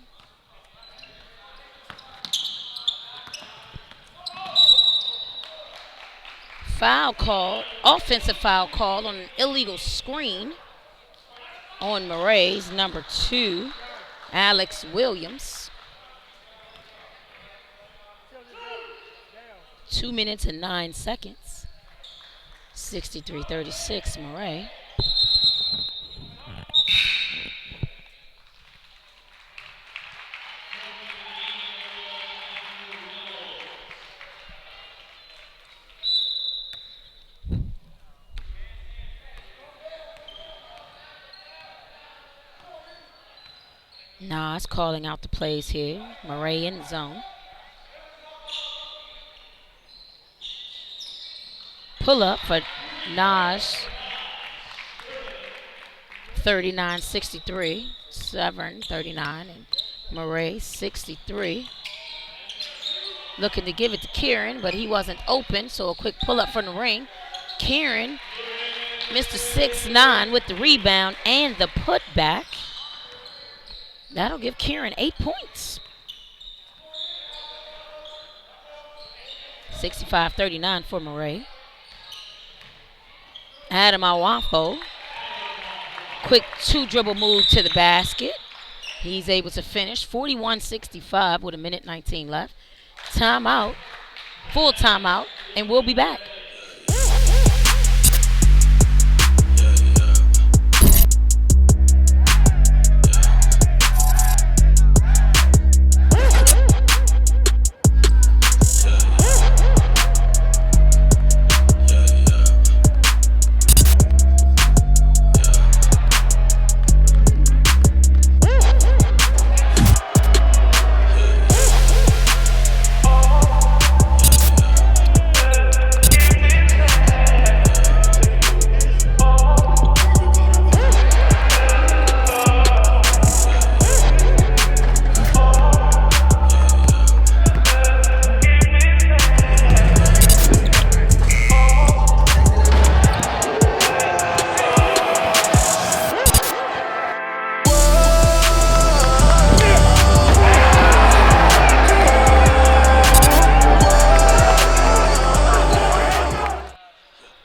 Foul call, offensive foul call on an illegal screen on Maret's number 2, Alex Williams. 2 minutes and 9 seconds. 63-36, Maret. Nas calling out the plays here. Maret in zone. Pull up for Nas. 39-63. Severn 39 and Maret 63. Looking to give it to Kieran, but he wasn't open, so a quick pull up from the ring. Kieran, Mr. 6'9" with the rebound and the putback. That'll give Kieran 8 points. 65-39 for Maret. Adam Awafo. Quick 2-dribble move to the basket. He's able to finish. 41-65 with 1:19 left. Timeout. Full timeout. And we'll be back.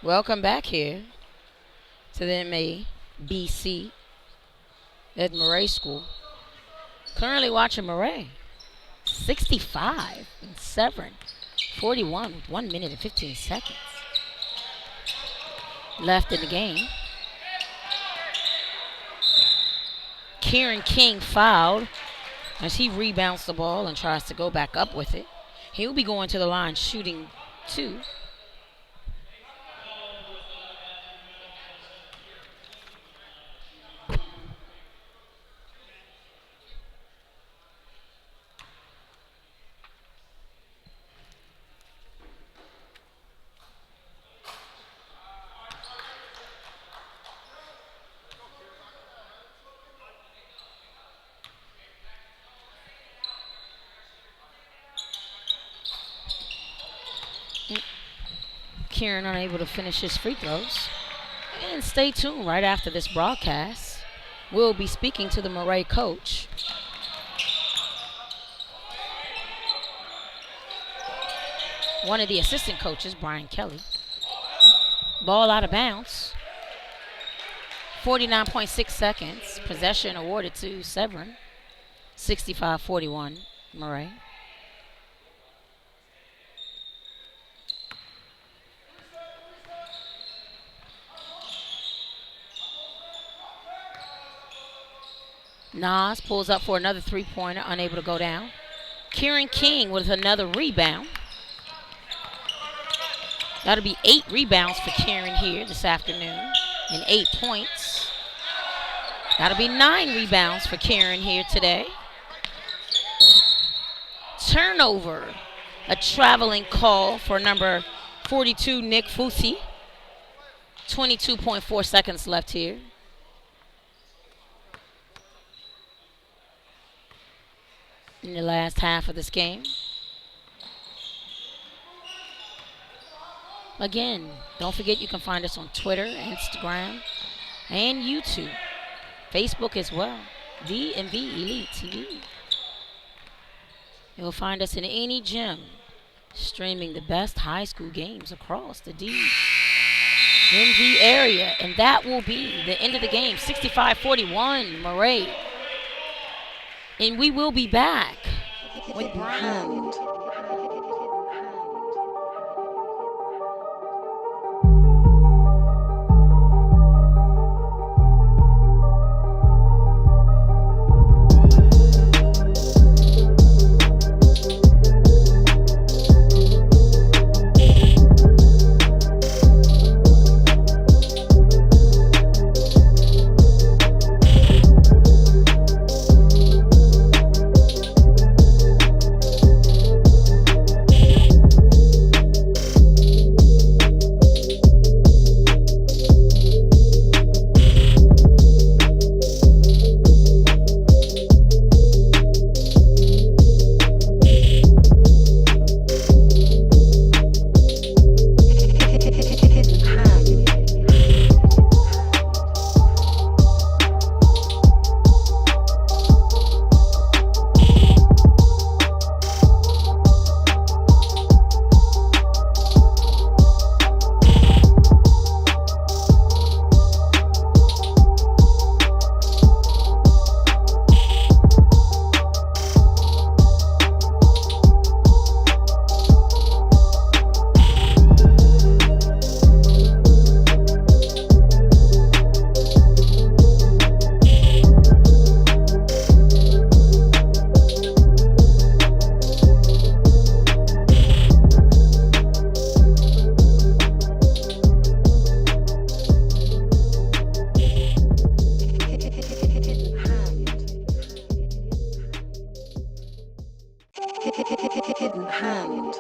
Welcome back here to the MABC at Maret School. Currently watching Maret. 65 and Severn. 41 with 1 minute and 15 seconds left in the game. Kieran King fouled as he rebounds the ball and tries to go back up with it. He'll be going to the line shooting 2. Kieran unable to finish his free throws. And stay tuned right after this broadcast. We'll be speaking to the Maret coach. One of the assistant coaches, Brian Kelly. Ball out of bounds. 49.6 seconds. Possession awarded to Severn. 65-41, Maret. Nas pulls up for another three-pointer, unable to go down. Kieran King with another rebound. That'll be 8 rebounds for Kieran here this afternoon and 8 points. That'll be 9 rebounds for Kieran here today. Turnover. A traveling call for number 42, Nick Fusi. 22.4 seconds left here. In the last half of this game. Again, don't forget you can find us on Twitter, Instagram, and YouTube. Facebook as well. DMV Elite TV. You'll find us in any gym, streaming the best high school games across the DMV area. And that will be the end of the game. 65-41, Maret. And we will be back with Brian. Hidden hand.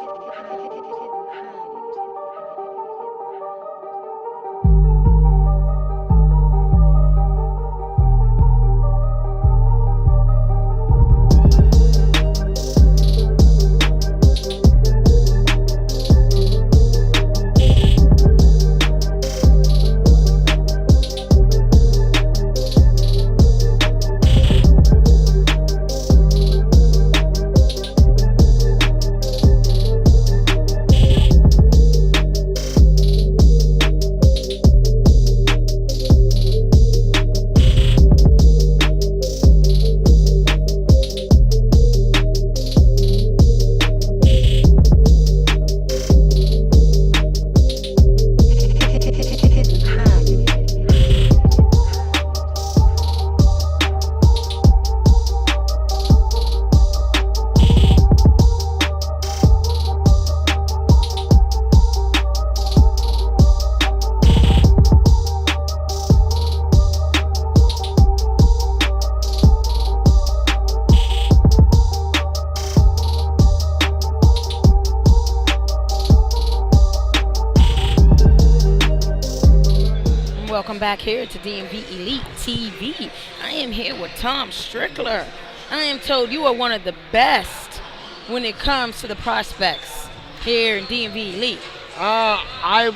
Welcome back here to DMV Elite TV. I am here with Tom Strickler. I am told you are one of the best when it comes to the prospects here in DMV Elite. I'm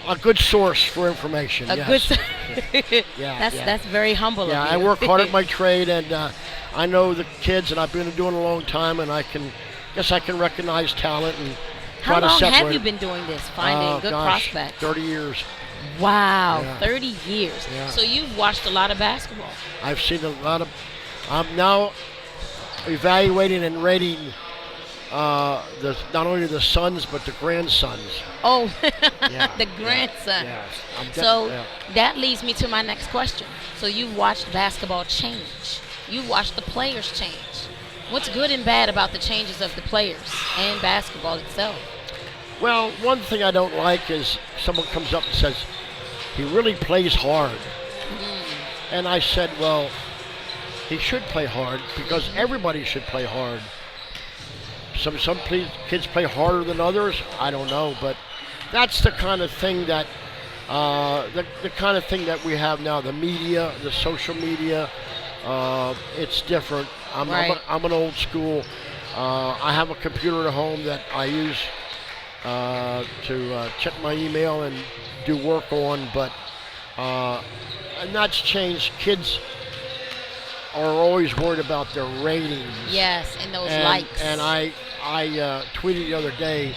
a good source for information. A yes. good. Yeah, That's very humble of you. I work hard at my trade, and I know the kids, and I've been doing it a long time, and I can recognize talent and try How to long separate. have you been doing this, finding good prospects? 30 years. Wow, Yeah. 30 years. Yeah. So you've watched a lot of basketball. I've seen a lot of. I'm now evaluating and rating not only the sons but the grandsons. Oh, Yeah, the grandson. Yes. So that leads me to my next question. So you've watched basketball change. You've watched the players change. What's good and bad about the changes of the players and basketball itself? Well, one thing I don't like is someone comes up and says, he really plays hard. And I said, well, he should play hard because everybody should play hard. Some kids play harder than others. I don't know, but that's the kind of thing that the kind of thing that we have now. The media, the social media, it's different. I'm an old school. I have a computer at home that I use to check my email and do work on, but and that's changed. Kids are always worried about their ratings. Yes, and those likes. And I tweeted the other day,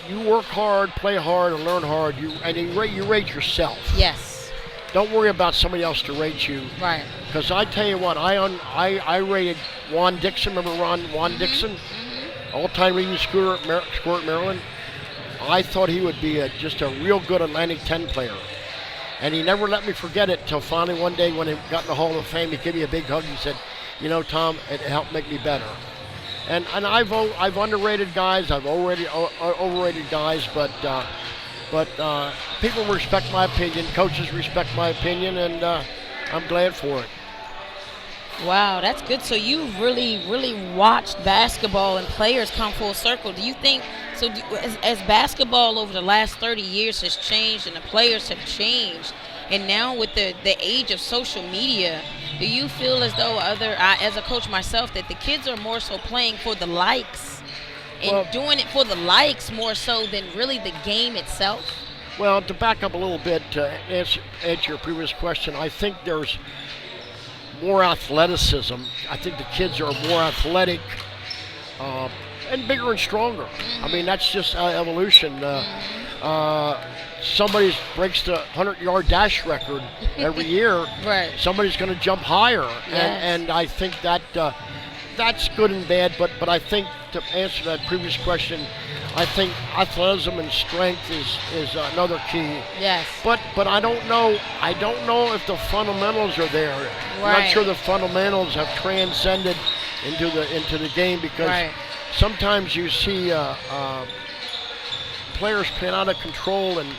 you work hard, play hard, and learn hard. You rate yourself. Yes. Don't worry about somebody else to rate you. Right. Because I tell you what, I rated Juan Dixon. Remember Juan Dixon? All-time leading scorer at Maryland. I thought he would be just a real good Atlantic 10 player. And he never let me forget it till finally one day when he got in the Hall of Fame, he gave me a big hug. He said, you know, Tom, it helped make me better. And I've underrated guys, I've overrated guys, but people respect my opinion, coaches respect my opinion, and I'm glad for it. Wow, that's good. So you really, really watched basketball and players come full circle. Do you think, as basketball over the last 30 years has changed and the players have changed, and now with the age of social media, do you feel as though as a coach myself, that the kids are more so playing for the likes and doing it for the likes more so than really the game itself? Well, to back up a little bit, to answer your previous question, I think there's more athleticism. I think the kids are more athletic and bigger and stronger. I mean, that's just evolution. Somebody breaks the 100-yard dash record every year. Right. Somebody's going to jump higher, Yes. and I think that that's good and bad. But I think, to answer that previous question, I think athleticism and strength is another key. Yes. But I don't know. I don't know if the fundamentals are there. I'm Right. not sure the fundamentals have transcended into the game, because Right. sometimes you see players playing out of control and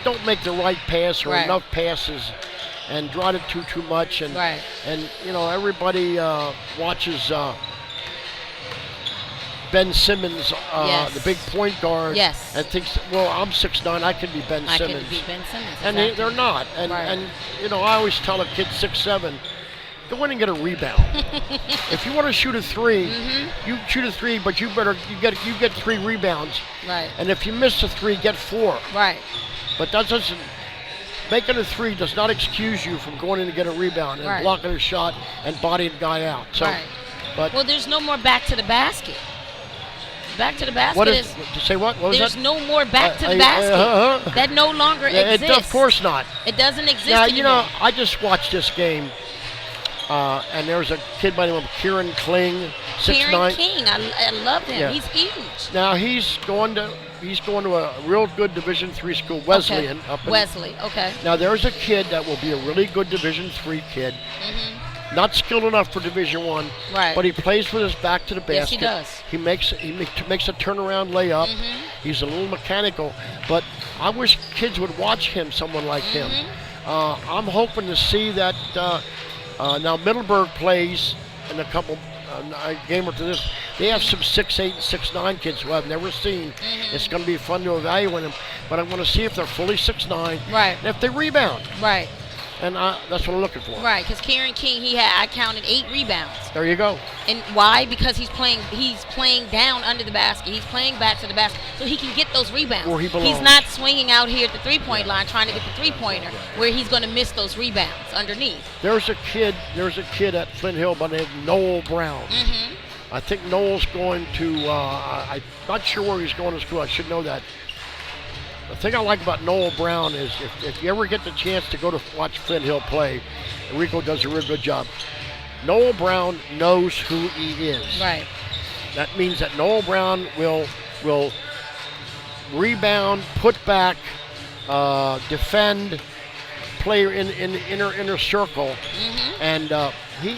don't make the right pass or Right. enough passes, and drive it too much, and Right. and you know, everybody watches Ben Simmons, Yes. the big point guard, Yes. and thinks, well, I'm 6'9", I can be Ben I Simmons. could be Ben Simmons. And exactly. they're not. And, Right. and, I always tell a kid 6'7", go in and get a rebound. If you want to shoot a three, you shoot a three, but you get 3 rebounds. Right. And if you miss a 3, get 4. Right. But that doesn't. Making a 3 does not excuse you from going in to get a rebound and Right. blocking a shot and bodying the guy out. So, Right. but Well, there's no more back to the basket. Back to the basket what is. say what? What was There's that? no more back to the basket. That no longer exists. Of course not. It doesn't exist Now, anymore. I just watched this game, and there was a kid by the name of Kieran Kling, 6'9". Kieran King, I love him. Yeah. He's huge. Now he's going to a real good Division III school, Wesleyan. Okay. Up in, Wesley, okay. Now there's a kid that will be a really good Division III kid. Not skilled enough for Division I, Right. but he plays with his back to the basket. Yes, he does. He makes a turnaround layup. He's a little mechanical, but I wish kids would watch him. Someone like him. I'm hoping to see that. Now Middleburg plays in a couple game after this. They have some 6'8" and 6'9" kids who I've never seen. It's going to be fun to evaluate them, but I want to see if they're fully 6'9", Right. and if they rebound. Right. And that's what I'm looking for. Right, because Kieran King, I counted 8 rebounds. There you go. And why? Because he's playing down under the basket. He's playing back to the basket, so he can get those rebounds. Where he belongs. He's not swinging out here at the three-point line trying to get the three-pointer, where he's going to miss those rebounds underneath. There's a kid at Flint Hill by the name of Noel Brown. I think Noel's going to. I'm not sure where he's going to school. I should know that. The thing I like about Noel Brown is if you ever get the chance to go to watch Flint Hill play, Rico does a real good job. Noel Brown knows who he is. Right. That means that Noel Brown will rebound, put back, defend, play in inner circle, and he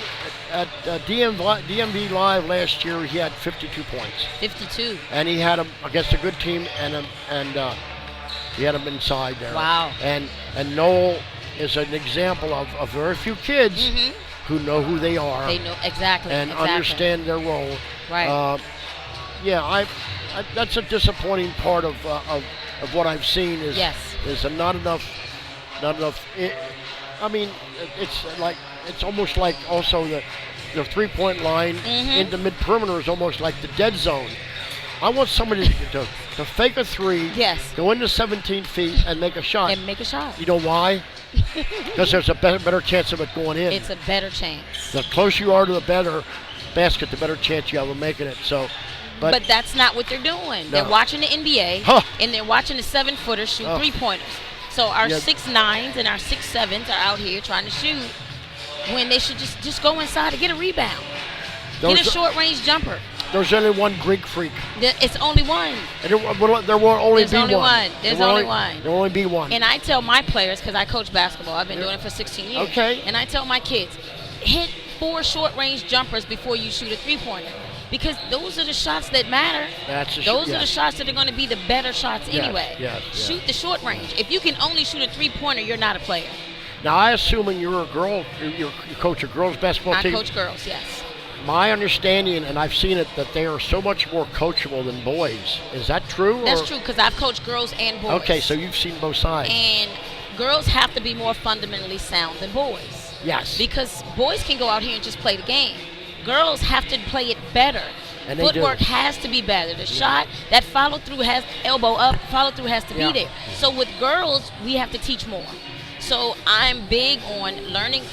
at DMV Live last year he had 52 points. 52. And he had him against a good team, and he had him inside there. Wow. And Noel is an example of very few kids who know who they are. They know exactly. And understand their role. Right. I that's a disappointing part of what I've seen is not enough. I mean, it's almost like also the 3-point line into mid perimeter is almost like the dead zone. I want somebody to fake a 3, go into 17 feet and make a shot. You know why? Because there's a better chance of it going in. It's a better chance. The closer you are to the better basket, the better chance you have of making it. So, but that's not what they're doing. No. They're watching the NBA and they're watching the 7-footers shoot 3-pointers. So our 6'9s and our 6'7s are out here trying to shoot when they should just go inside and get a rebound. Get a short-range jumper. There's only one Greek freak. It's only one. And there will only be one. There's only one. There will only be one. And I tell my players, because I coach basketball, I've been doing it for 16 years. Okay. And I tell my kids, hit 4 short-range jumpers before you shoot a 3-pointer. Because those are the shots that matter. Those are the shots that are going to be the better shots anyway. Shoot the short range. If you can only shoot a 3-pointer, you're not a player. Now, I assuming you're a girl, you coach a girls basketball team. I coach girls, yes. My understanding, and I've seen it, that they are so much more coachable than boys. Is that true? That's true, because I've coached girls and boys. Okay, so you've seen both sides. And girls have to be more fundamentally sound than boys. Yes. Because boys can go out here and just play the game. Girls have to play it better. And they Footwork do. has to be better. The shot, that follow-through has, elbow up, follow-through has to be there. So with girls, we have to teach more. So I'm big on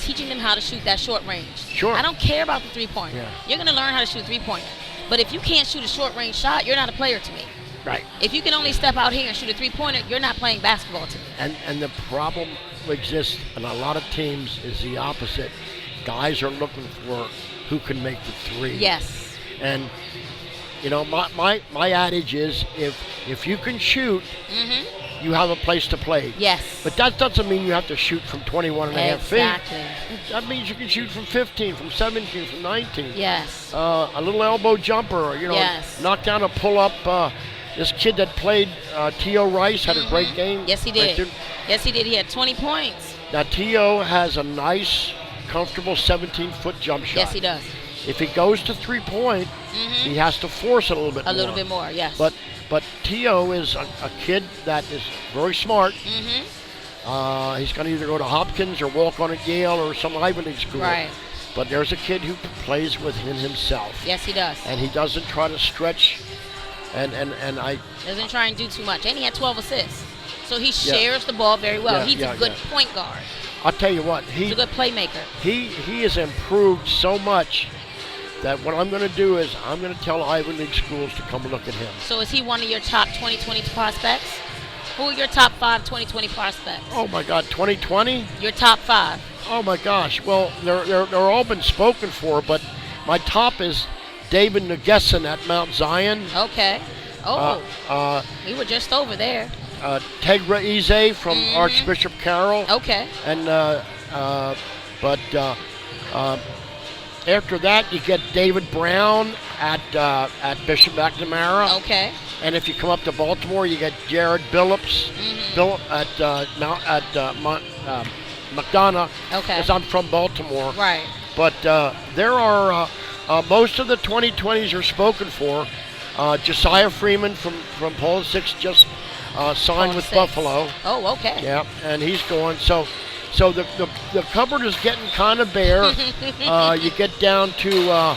teaching them how to shoot that short range. Sure. I don't care about the 3-pointer. Yeah. You're going to learn how to shoot a 3-pointer. But if you can't shoot a short range shot, you're not a player to me. Right. If you can only step out here and shoot a 3-pointer, you're not playing basketball to me. And the problem exists in a lot of teams is the opposite. Guys are looking for who can make the 3. Yes. And you know, my adage is if you can shoot, you have a place to play. Yes. But that doesn't mean you have to shoot from 21 and a half feet. Exactly. That means you can shoot from 15, from 17, from 19. Yes. A little elbow jumper, knock down a pull-up. This kid that played, T.O. Rice, had a great game. Yes, he did. Yes, he did. He had 20 points. Now, T.O. has a nice, comfortable 17-foot jump shot. Yes, he does. If he goes to 3-point, he has to force it a little bit more. A little bit more, yes. But T.O. is a kid that is very smart. He's going to either go to Hopkins or walk on at Yale or some Ivy League school. Right. But there's a kid who plays within himself. Yes, he does. And he doesn't try to stretch. And I doesn't try and do too much. And he had 12 assists. So he shares the ball very well. He's a good point guard. I'll tell you what. He's a good playmaker. He has improved so much that what I'm going to do is I'm going to tell Ivy League schools to come look at him. So is he one of your top 2020 prospects? Who are your top 5 2020 prospects? Oh, my God, 2020? Your top 5. Oh, my gosh. Well, they're all been spoken for, but my top is David Nugesson at Mount Zion. Okay. We were just over there. Tegra Ize from Archbishop Carroll. Okay. And after that, you get David Brown at Bishop McNamara. Okay. And if you come up to Baltimore, you get Jared Billups at McDonough. Okay. Because I'm from Baltimore. Right. But there are most of the 2020s are spoken for. Josiah Freeman from Paul VI just signed with Buffalo. Oh, okay. Yeah, and he's going. So the cupboard is getting kind of bare. You get down to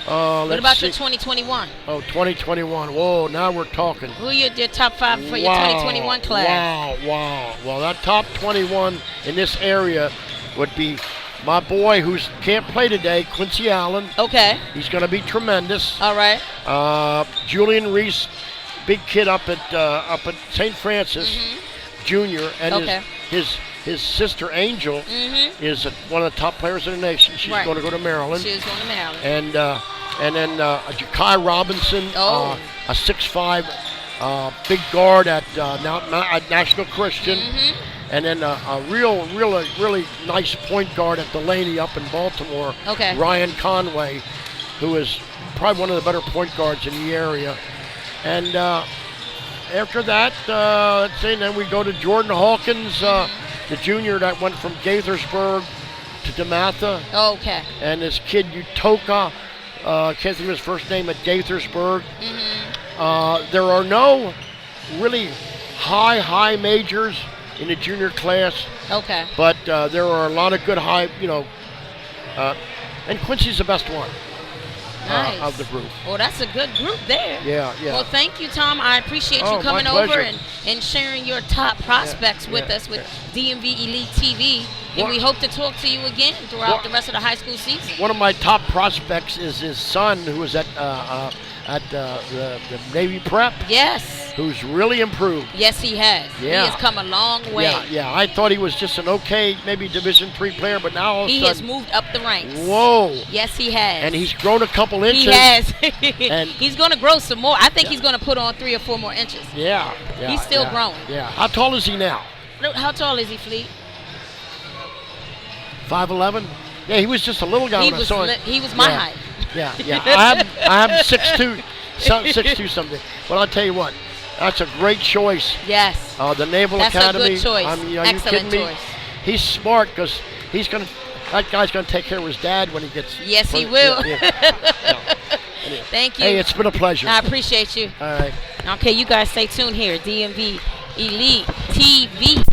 what about your 2021? Oh, 2021. Whoa, now we're talking. Who are your top 5 for your 2021 class? Wow. Well, that top 21 in this area would be my boy who can't play today, Quincy Allen. Okay. He's going to be tremendous. All right. Julian Reese, big kid up at St. Francis Jr. And his sister Angel is one of the top players in the nation. She's going to go to Maryland. She's going to Maryland. And then Ja'Kai Robinson, a 6'5" big guard at National Christian. And then a really nice point guard at Delaney up in Baltimore. Okay. Ryan Conway, who is probably one of the better point guards in the area. And after that, let's see, then we go to Jordan Hawkins, the junior that went from Gaithersburg to DeMatha. Okay. And this kid Utoka, can't think of his first name, at Gaithersburg. There are no really high majors in the junior class. Okay. But there are a lot of good high, and Quincy's the best one. Nice. Of the group. Well, that's a good group there. Yeah. Well, thank you, Tom. I appreciate you coming over and sharing your top prospects with us with DMV Elite TV. And we hope to talk to you again throughout the rest of the high school season. One of my top prospects is his son, who was at the Navy Prep. Yes. Who's really improved. Yes, he has. Yeah. He has come a long way. Yeah. I thought he was just an okay, maybe Division III player, but now all of a sudden, he has moved up the ranks. Whoa. Yes, he has. And he's grown a couple inches. He has. And he's going to grow some more. I think he's going to put on 3 or 4 more inches. Yeah. He's still growing. Yeah. How tall is he now? How tall is he, Fleet? 5'11". Yeah, he was just a little guy when I saw him. He was my height. Yeah. I have 6'2", 6'2" something. But I'll tell you what, that's a great choice. Yes. The Naval Academy. That's a good choice. Excellent choice. He's smart because that guy's going to take care of his dad when he gets. Yes, he will. Anyway. Thank you. Hey, it's been a pleasure. I appreciate you. All right. Okay, you guys stay tuned here. DMV Elite TV.